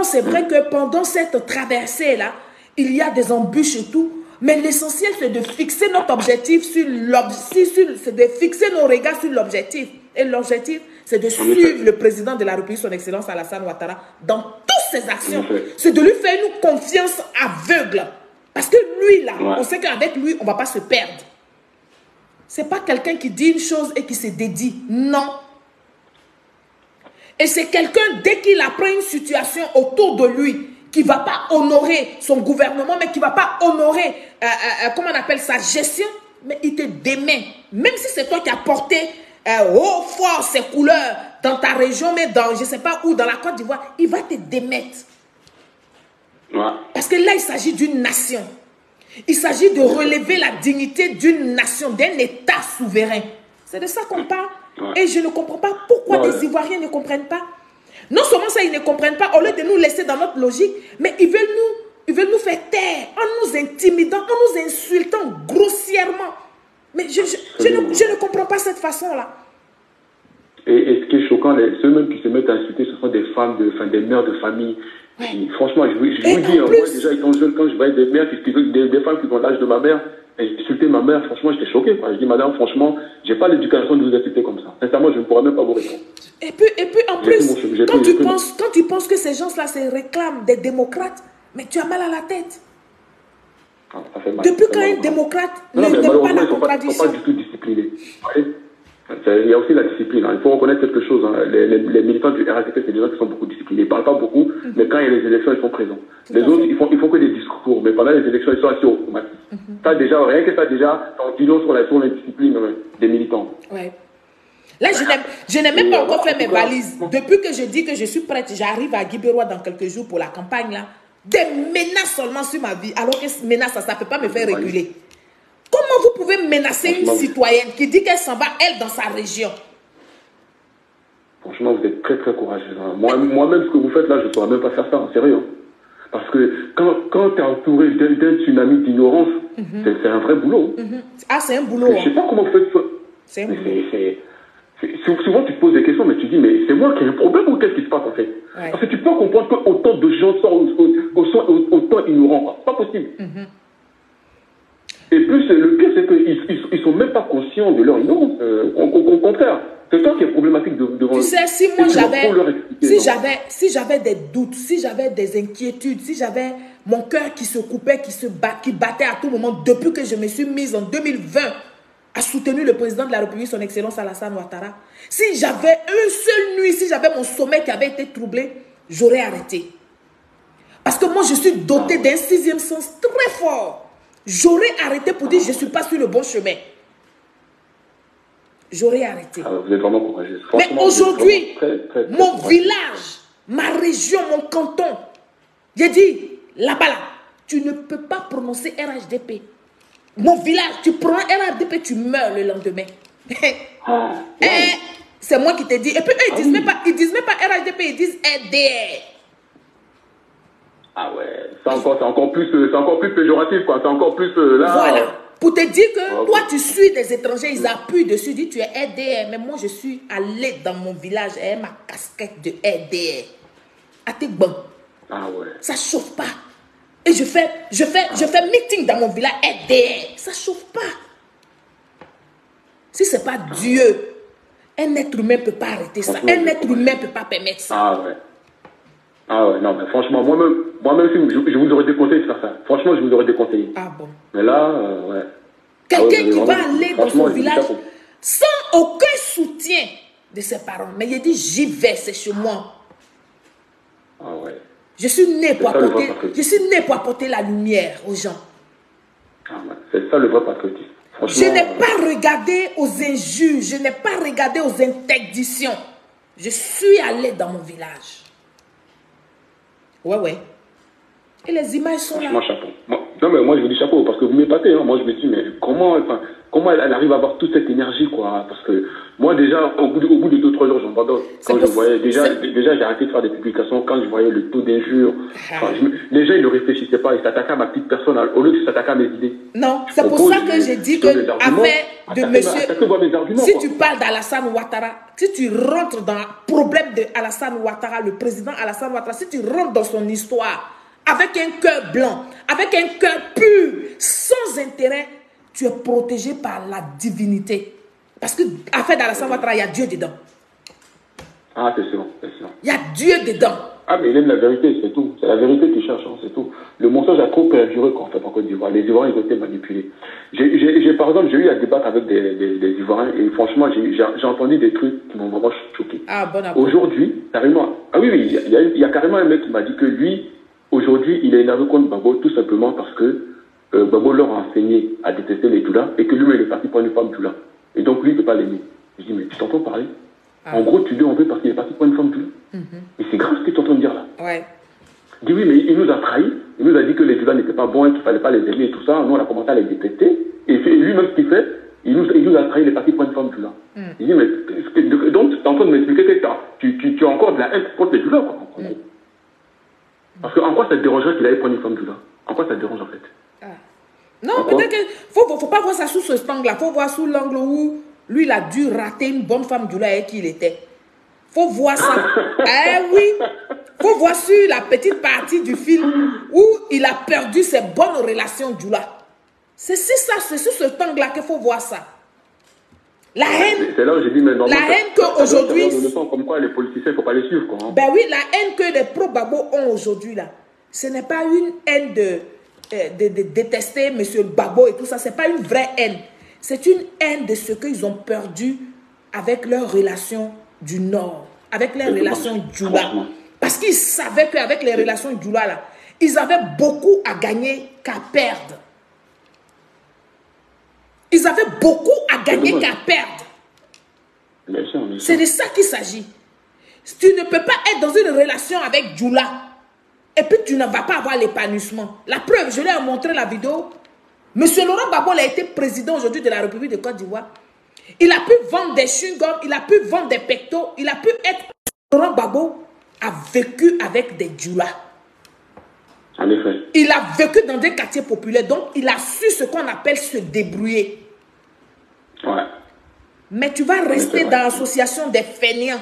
c'est vrai que pendant cette traversée-là, il y a des embûches et tout, mais l'essentiel c'est de fixer notre objectif c'est de fixer nos regards sur l'objectif. Et l'objectif, c'est de suivre le président de la République, son Excellence Alassane Ouattara, dans toutes ses actions. C'est de lui faire une confiance aveugle. Parce que lui, là, on sait qu'avec lui, on ne va pas se perdre. Ce n'est pas quelqu'un qui dit une chose et qui se dédie. Non. Et c'est quelqu'un, dès qu'il apprend une situation autour de lui, qui ne va pas honorer son gouvernement, mais qui ne va pas honorer, comment on appelle ça, gestion, mais il te démet. Même si c'est toi qui as porté haut, fort ses couleurs dans ta région, mais dans, je ne sais pas où, dans la Côte d'Ivoire, il va te démettre. Parce que là, il s'agit d'une nation. Il s'agit de relever la dignité d'une nation, d'un État souverain. C'est de ça qu'on parle. Et je ne comprends pas pourquoi les Ivoiriens ne comprennent pas. Non seulement ça, ils ne comprennent pas, au lieu de nous laisser dans notre logique, mais ils veulent nous faire taire en nous intimidant, en nous insultant grossièrement. Mais je ne comprends pas cette façon-là. Et ce qui est choquant, ceux-mêmes qui se mettent à insulter, ce sont des femmes, des mères de famille. Franchement, je vous dis, moi déjà étant jeune, quand je voyais des mères, des femmes qui ont l'âge de ma mère, et insulter ma mère, franchement, j'étais choqué. Je dis, madame, franchement, j'ai pas l'éducation de vous insulter comme ça. Sincèrement, je ne pourrais même pas vous répondre. Et puis en plus, quand tu penses que ces gens-là se réclament des démocrates, mais tu as mal à la tête. Ça fait mal. Depuis quand un démocrate n'aime pas la contradiction? Ils ne sont pas du tout disciplinés. Il y a aussi la discipline. Hein. Il faut reconnaître quelque chose. Hein. Les militants du RATP, c'est des gens qui sont beaucoup disciplinés. Ils ne parlent pas beaucoup, mais quand il y a les élections, ils sont présents. Les autres, ils font que des discours, mais pendant les élections, ils sont assis automatiques. Ça, déjà, rien que ça, déjà, on dit non sur la discipline des militants. Ouais. Là, je n'ai même pas encore fait mes valises. Depuis que je dis que je suis prête, j'arrive à Guibérois dans quelques jours pour la campagne, là. Des menaces seulement sur ma vie, alors que menace, ça ne peut pas me faire reculer. Comment vous pouvez menacer une citoyenne qui dit qu'elle s'en va, elle, dans sa région? Franchement, vous êtes très, très courageuse. Hein. Moi-même, ce que vous faites là, je ne saurais même pas faire ça, en sérieux. Parce que quand tu es entouré d'un tsunami d'ignorance, c'est un vrai boulot. Ah, c'est un boulot. Je ne sais pas comment vous faites ça. C'est un boulot. Souvent, tu te poses des questions, mais tu dis, mais c'est moi qui ai un problème ou qu'est-ce qui se passe en fait? Ouais. Parce que tu peux comprendre qu'autant de gens sont autant ignorants. C'est pas possible. Et plus, le pire, c'est qu'ils ne sont même pas conscients de leur ignorance. Au contraire, c'est toi qui es problématique devant eux. Tu sais, si moi si j'avais des doutes, si j'avais des inquiétudes, si j'avais mon cœur qui se coupait, qui battait à tout moment, depuis que je me suis mise en 2020 à soutenir le président de la République, son Excellence Alassane Ouattara, si j'avais une seule nuit, si j'avais mon sommeil qui avait été troublé, j'aurais arrêté. Parce que moi, je suis dotée d'un sixième sens très fort. J'aurais arrêté pour dire je ne suis pas sur le bon chemin. J'aurais arrêté. Ah, vous êtes vraiment courageuse. Mais aujourd'hui, mon courageuse. village, ma région, mon canton, j'ai dit, là-bas, là, tu ne peux pas prononcer RHDP. Mon village, tu prends RHDP, tu meurs le lendemain. C'est moi qui te dis. Et puis eux, ils disent même pas RHDP, ils disent RDR. Ah ouais, c'est encore plus péjoratif, quoi. C'est encore plus là. Voilà. Pour te dire que toi, tu suis des étrangers, ils appuient dessus, disent tu es RDR. Mais moi, je suis allé dans mon village et ma casquette de RDR. À tes bancs. Ah ouais. Ça chauffe pas. Et je fais meeting dans mon village RDR. Ça chauffe pas. Si c'est pas Dieu, un être humain ne peut pas arrêter ça. Un être humain ne peut pas permettre ça. Ah ouais. Ah ouais, non, mais franchement, moi-même, je vous aurais déconseillé de faire ça. Franchement, je vous aurais déconseillé. Ah bon. Mais là, ouais. Quelqu'un qui va aller dans son village sans aucun soutien de ses parents. Mais il dit, j'y vais, c'est chez moi. Ah ouais. Je suis né pour apporter la lumière aux gens. Ah ouais. C'est ça le vrai patriotisme. Je n'ai pas regardé aux injures, je n'ai pas regardé aux interdictions. Je suis allé dans mon village. Ouais. Et les images sont là. Franchement, chapeau. Non, mais moi, je vous dis chapeau, parce que vous m'épatez. Hein. Moi, je me dis, mais comment elle arrive à avoir toute cette énergie, quoi? Parce que moi, déjà, au bout de 2-3 jours, j'en abandonne. Quand je voyais, déjà, j'ai arrêté de faire des publications quand je voyais le taux d'injures. Les gens, ils ne réfléchissaient pas. Ils s'attaquaient à ma petite personne au lieu de s'attaquer à mes idées. Non, c'est pour ça que j'ai dit que, affaire de monsieur, si tu parles d'Alassane Ouattara, si tu rentres dans le problème de Alassane Ouattara, le président Alassane Ouattara, si tu rentres dans son histoire, avec un cœur blanc, avec un cœur pur, sans intérêt, tu es protégé par la divinité. Parce que l'affaire d'Alassane Ouattara, il y a Dieu dedans. Ah, c'est sûr, c'est sûr. Il y a Dieu dedans. Ah, mais il aime la vérité, c'est tout. C'est la vérité qu'il cherche, hein, c'est tout. Le mensonge a trop perduré en fait en Côte d'Ivoire. Les Ivoiriens, ils ont été manipulés. Par exemple, j'ai eu à débattre avec des Ivoiriens et franchement, j'ai entendu des trucs qui m'ont vraiment choqué. Ah, bon appétit. Aujourd'hui, carrément. Ah oui, il y a carrément un mec qui m'a dit que lui, aujourd'hui, il est énervé contre Gbagbo tout simplement parce que Gbagbo leur a enseigné à détester les Doula et que lui, il est parti pour une femme Doula. Et donc, lui, il ne peut pas l'aimer. Je dis, mais tu t'entends parler? En gros, tu lui en veux parce qu'il est parti pour une femme Doula. Et c'est grave ce que tu es en train de dire là. Ouais. Il dit, oui, mais il nous a trahis. Il nous a dit que les Doula n'étaient pas bons et qu'il ne fallait pas les aimer et tout ça. Nous, on a commencé à les détester. Et lui-même, ce qu'il fait, il nous a trahi, il est parti pour une femme Doula. Il dit, mais donc, tu es en train de m'expliquer que tu as encore de la haine contre les Doula, quoi. Parce qu'en quoi ça te dérangerait qu'il aille prendre une femme Doula? En quoi ça te dérange en fait? Non, peut-être qu'il ne faut pas voir ça sous ce angle-là. Il faut voir sous l'angle où lui, il a dû rater une bonne femme Doula et qui il était. Il faut voir ça. Oui. Il faut voir sur la petite partie du film où il a perdu ses bonnes relations Doula. C'est sur ce angle-là qu'il faut voir ça. La haine. C'est là où j'ai dit, mais la haine qu'aujourd'hui. Comme quoi les politiciens, il ne faut pas les suivre. Quoi, hein. Ben oui, la haine que les pro-Gbagbo ont aujourd'hui, là, ce n'est pas une haine de détester M. Gbagbo et tout ça. Ce n'est pas une vraie haine. C'est une haine de ce qu'ils ont perdu avec leurs relations du Nord, avec les relations Djoula. Parce qu'ils savaient qu'avec les relations Djoula, là, ils avaient beaucoup à gagner qu'à perdre. Ils avaient beaucoup à gagner qu'à perdre. C'est de ça qu'il s'agit. Tu ne peux pas être dans une relation avec Djoula et puis tu ne vas pas avoir l'épanouissement. La preuve, je lui ai montré la vidéo. Monsieur Laurent Gbagbo a été président aujourd'hui de la République de Côte d'Ivoire. Il a pu vendre des chewing-gums, il a pu vendre des pectos, il a pu être... Laurent Gbagbo a vécu avec des Djoula. En effet. Il a vécu dans des quartiers populaires, donc il a su ce qu'on appelle se débrouiller. Ouais. Mais tu vas rester dans l'association des fainéants.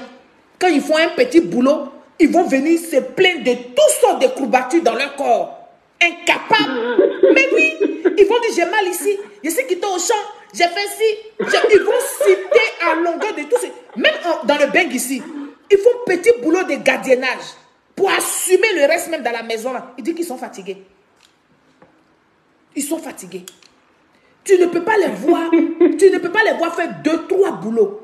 Quand ils font un petit boulot, ils vont venir se plaindre de toutes sortes de courbatures dans leur corps. Incapables. Mais oui, ils vont dire j'ai mal ici, je suis quitté au champ, j'ai fait ci. Ils vont citer à longueur de tout ça. Même dans le bang ici, ils font petit boulot de gardiennage pour assumer le reste même dans la maison. Là. Ils disent qu'ils sont fatigués. Ils sont fatigués. Tu ne peux pas les voir, tu ne peux pas les voir faire 2-3 boulots.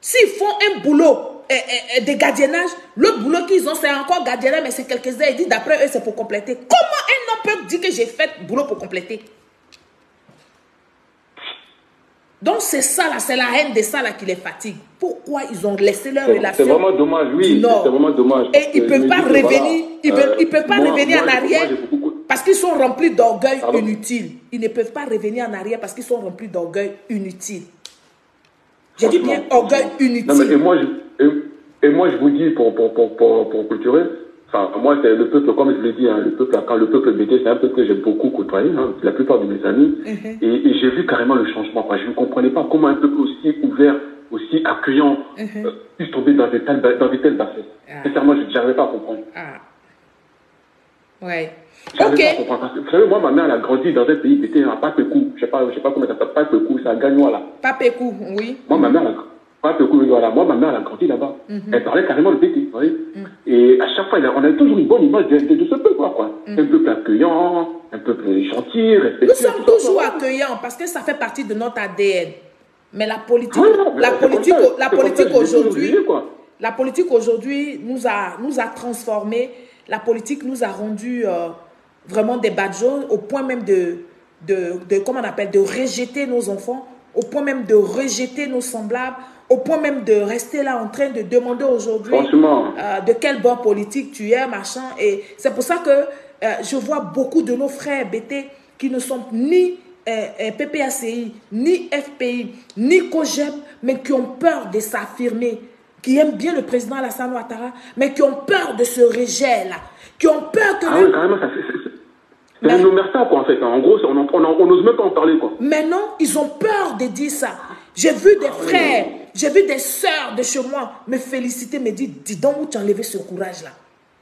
S'ils font un boulot de gardiennage, le boulot qu'ils ont, c'est encore gardiennage, mais c'est quelques heures. Ils disent d'après eux, c'est pour compléter. Comment un homme peut dire que j'ai fait boulot pour compléter? Donc c'est ça là, c'est la haine de ça là qui les fatigue. Pourquoi ils ont laissé leur relation? C'est vraiment dommage, oui. C'est vraiment dommage. Et ils ne peuvent pas revenir, ils peuvent pas revenir en arrière parce qu'ils sont remplis d'orgueil inutile. Ils ne peuvent pas revenir en arrière parce qu'ils sont remplis d'orgueil inutile. J'ai dit bien orgueil inutile. Non, mais et moi je vous dis pour culturer, enfin moi c'est le peuple, comme je l'ai dit, hein, le peuple, quand le peuple BT, c'est un peuple que j'aime beaucoup côtoyer, hein, la plupart de mes amis, et j'ai vu carrément le changement. Quoi. Je ne comprenais pas comment un peuple aussi ouvert, aussi accueillant, puisse tomber dans de telles bassesses. Sincèrement, je n'arrivais pas à comprendre. Ouais. Ok. Vous savez, moi, ma mère, elle a grandi dans un pays BT, à Papékou. Je sais pas comment ça s'appelle, Papékou, c'est à Gagnoa, là. Papékou, oui. Moi, ma mère, voilà. Moi, ma mère, elle a grandi là-bas. Elle parlait carrément le BT, vous voyez. Et à chaque fois, on a toujours une bonne image de ce peuple, quoi. Un peuple accueillant, un peuple gentil, respectueux. Nous sommes toujours accueillants parce que ça fait partie de notre ADN. Mais la politique, la politique aujourd'hui nous a transformés. La politique nous a rendus vraiment des badgeons au point même comment on appelle, de rejeter nos enfants, au point même de rejeter nos semblables, au point même de rester là en train de demander aujourd'hui de quel bord politique tu es, machin. Et c'est pour ça que je vois beaucoup de nos frères BT qui ne sont ni PPACI, ni FPI, ni COGEP, mais qui ont peur de s'affirmer, qui aiment bien le président Alassane Ouattara, mais qui ont peur de ce rejet-là, qui ont peur que... Ah oui, carrément, c'est un omerta, quoi, en fait. En gros, on n'ose même pas en parler, quoi. Mais non, ils ont peur de dire ça. J'ai vu des frères, j'ai vu des sœurs de chez moi me féliciter, me dire, dis donc où tu as enlevé ce courage-là.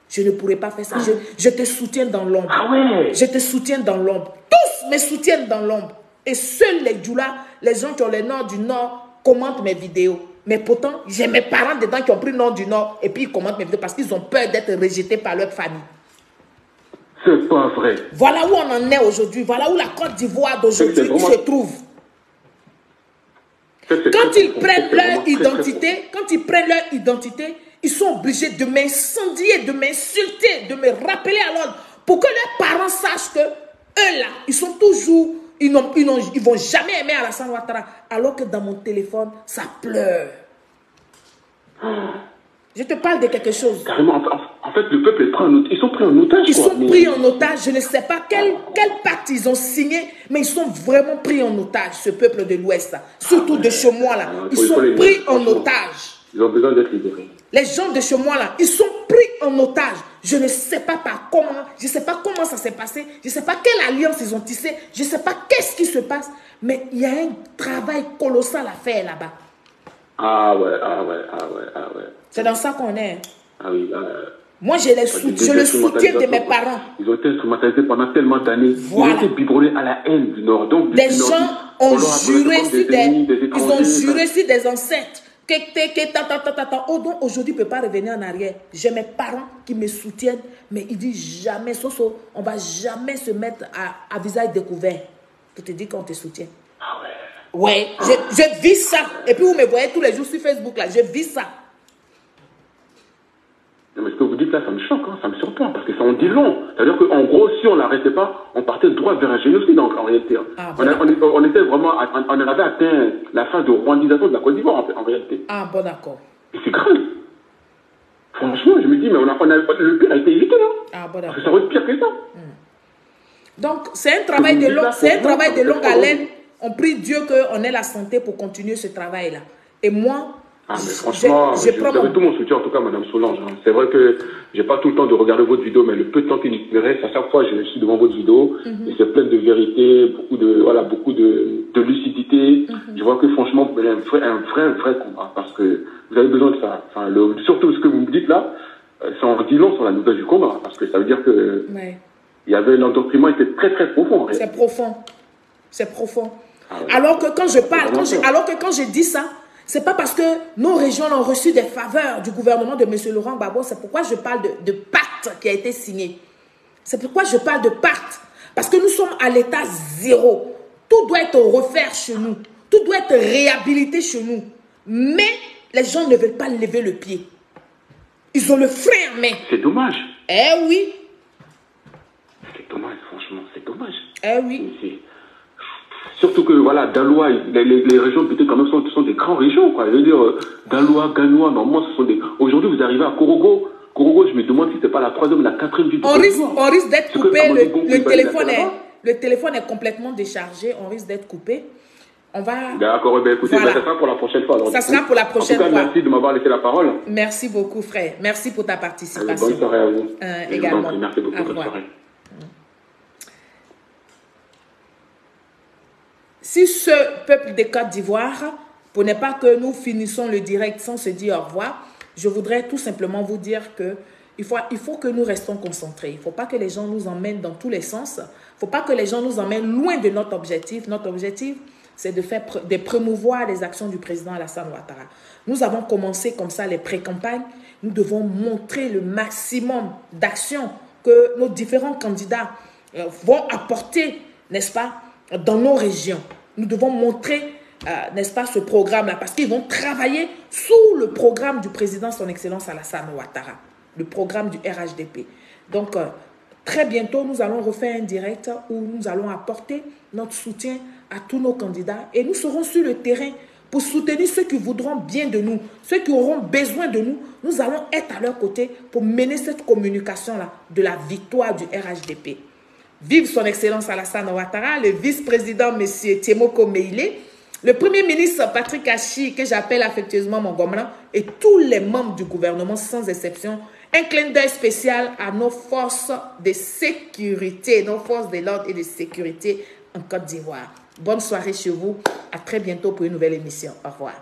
Je ne pourrais pas faire ça. Je te soutiens dans l'ombre. Ah ouais. Je te soutiens dans l'ombre. Tous me soutiennent dans l'ombre. Et seuls les Djoula, les gens qui ont le nom du Nord, commentent mes vidéos. Mais pourtant, j'ai mes parents dedans qui ont pris le nom du Nord et puis ils commentent mes vidéos parce qu'ils ont peur d'être rejetés par leur famille. C'est pas vrai. Voilà où on en est aujourd'hui. Voilà où la Côte d'Ivoire d'aujourd'hui se trouve. Quand ils prennent leur identité, ils sont obligés de m'incendier, de m'insulter, de me rappeler à l'ordre pour que leurs parents sachent que eux là, ils sont toujours, ils vont jamais aimer Alassane Ouattara, alors que dans mon téléphone, ça pleure. Je te parle de quelque chose. Carrément, en fait, le peuple est pris en otage. Ils sont pris en otage. Ils sont pris en otage. Je ne sais pas quel pacte ils ont signé, mais ils sont vraiment pris en otage, ce peuple de l'Ouest. Surtout de chez moi, là. Ils sont pris en otage. Ils ont besoin d'être libérés. Les gens de chez moi, là, ils sont pris en otage. Je ne sais pas par comment, je ne sais pas comment ça s'est passé, je ne sais pas quelle alliance ils ont tissé, je ne sais pas qu'est-ce qui se passe, mais il y a un travail colossal à faire là-bas. Ah ouais. C'est dans ça qu'on est. Ah oui, moi, je le soutiens de mes parents. Ils ont été instrumentalisés pendant tellement d'années. Voilà. Ils ont été biberonnés à la haine du Nord. Donc, des gens ont juré sur des ancêtres. Aujourd'hui, ne peut pas revenir en arrière. J'ai mes parents qui me soutiennent, mais ils disent jamais, Soso, on ne va jamais se mettre à visage découvert pour te dire qu'on te soutient. Ah ouais. Ouais, je vis ça. Et puis vous me voyez tous les jours sur Facebook, là, je vis ça. Non, mais ce que vous dites là, ça me choque, hein, ça me surprend, parce que ça en dit long. C'est-à-dire qu'en gros, si on n'arrêtait pas, on partait droit vers un génocide en réalité. Ah, on était vraiment, on avait atteint la phase de rwandisation de la Côte d'Ivoire en réalité. Ah, bon, d'accord. Et c'est grave. Franchement, je me dis, mais le pire a été évité, là. Ah, bon, Parce que d'accord. ça va être pire que ça. Donc, c'est un travail de longue haleine. On prie Dieu qu'on ait la santé pour continuer ce travail-là. Et moi, ah, mais franchement, vous avez tout mon soutien, en tout cas, Madame Solange. Hein. C'est vrai que j'ai pas tout le temps de regarder votre vidéo, mais le peu de temps qu'il me reste, à chaque fois, je suis devant votre vidéo, et c'est plein de vérité, beaucoup de lucidité. Je vois que, franchement, vous menez un vrai combat, parce que vous avez besoin de ça. Enfin, surtout ce que vous me dites là, ça en dit long sur la nouvelle du combat, parce que ça veut dire que il y avait l'endoctrinement était très très profond. C'est profond. C'est profond. Ah ouais. Alors que quand je parle, quand je dis ça, c'est pas parce que nos régions ont reçu des faveurs du gouvernement de M. Laurent Gbagbo, c'est pourquoi je parle de pacte qui a été signé. C'est pourquoi je parle de pacte. Parce que nous sommes à l'état zéro. Tout doit être refait chez nous. Tout doit être réhabilité chez nous. Mais les gens ne veulent pas lever le pied. Ils ont le frein en main. C'est dommage. Eh oui. C'est dommage, franchement, c'est dommage. Eh oui. Surtout que, voilà, Daloa, les régions, peut-être quand même, sont des grandes régions, quoi. Je veux dire, Daloa, Ganoa, normalement, ce sont des... Aujourd'hui, vous arrivez à Korogo. Korogo, je me demande si c'est pas la 3e ou la 4e ville de Côte d'Ivoire. On risque d'être coupé. Le téléphone est complètement déchargé. On risque d'être coupé. On va... D'accord, ben écoutez, ça sera pour la prochaine fois. Alors, ça sera pour la prochaine fois. Merci de m'avoir laissé la parole. Merci beaucoup, frère. Merci pour ta participation. Bonne soirée à vous. Également. Merci beaucoup. Bonne soirée. Si ce peuple de Côte d'Ivoire, pour ne pas que nous finissons le direct sans se dire au revoir, je voudrais tout simplement vous dire que il faut que nous restons concentrés. Il ne faut pas que les gens nous emmènent dans tous les sens. Il ne faut pas que les gens nous emmènent loin de notre objectif. Notre objectif, c'est de promouvoir les actions du président Alassane Ouattara. Nous avons commencé comme ça les pré-campagnes. Nous devons montrer le maximum d'actions que nos différents candidats vont apporter, n'est-ce pas, dans nos régions. Nous devons montrer, n'est-ce pas, ce programme-là, parce qu'ils vont travailler sous le programme du président, son Excellence Alassane Ouattara, le programme du RHDP. Donc, très bientôt, nous allons refaire un direct où nous allons apporter notre soutien à tous nos candidats et nous serons sur le terrain pour soutenir ceux qui voudront bien de nous, ceux qui auront besoin de nous. Nous allons être à leur côté pour mener cette communication-là de la victoire du RHDP. Vive son Excellence Alassane Ouattara, le vice-président M. Tiemoko Meïle, le premier ministre Patrick Achi, que j'appelle affectueusement mon gomelin, et tous les membres du gouvernement sans exception. Un clin d'œil spécial à nos forces de sécurité, nos forces de l'ordre et de sécurité en Côte d'Ivoire. Bonne soirée chez vous. À très bientôt pour une nouvelle émission. Au revoir.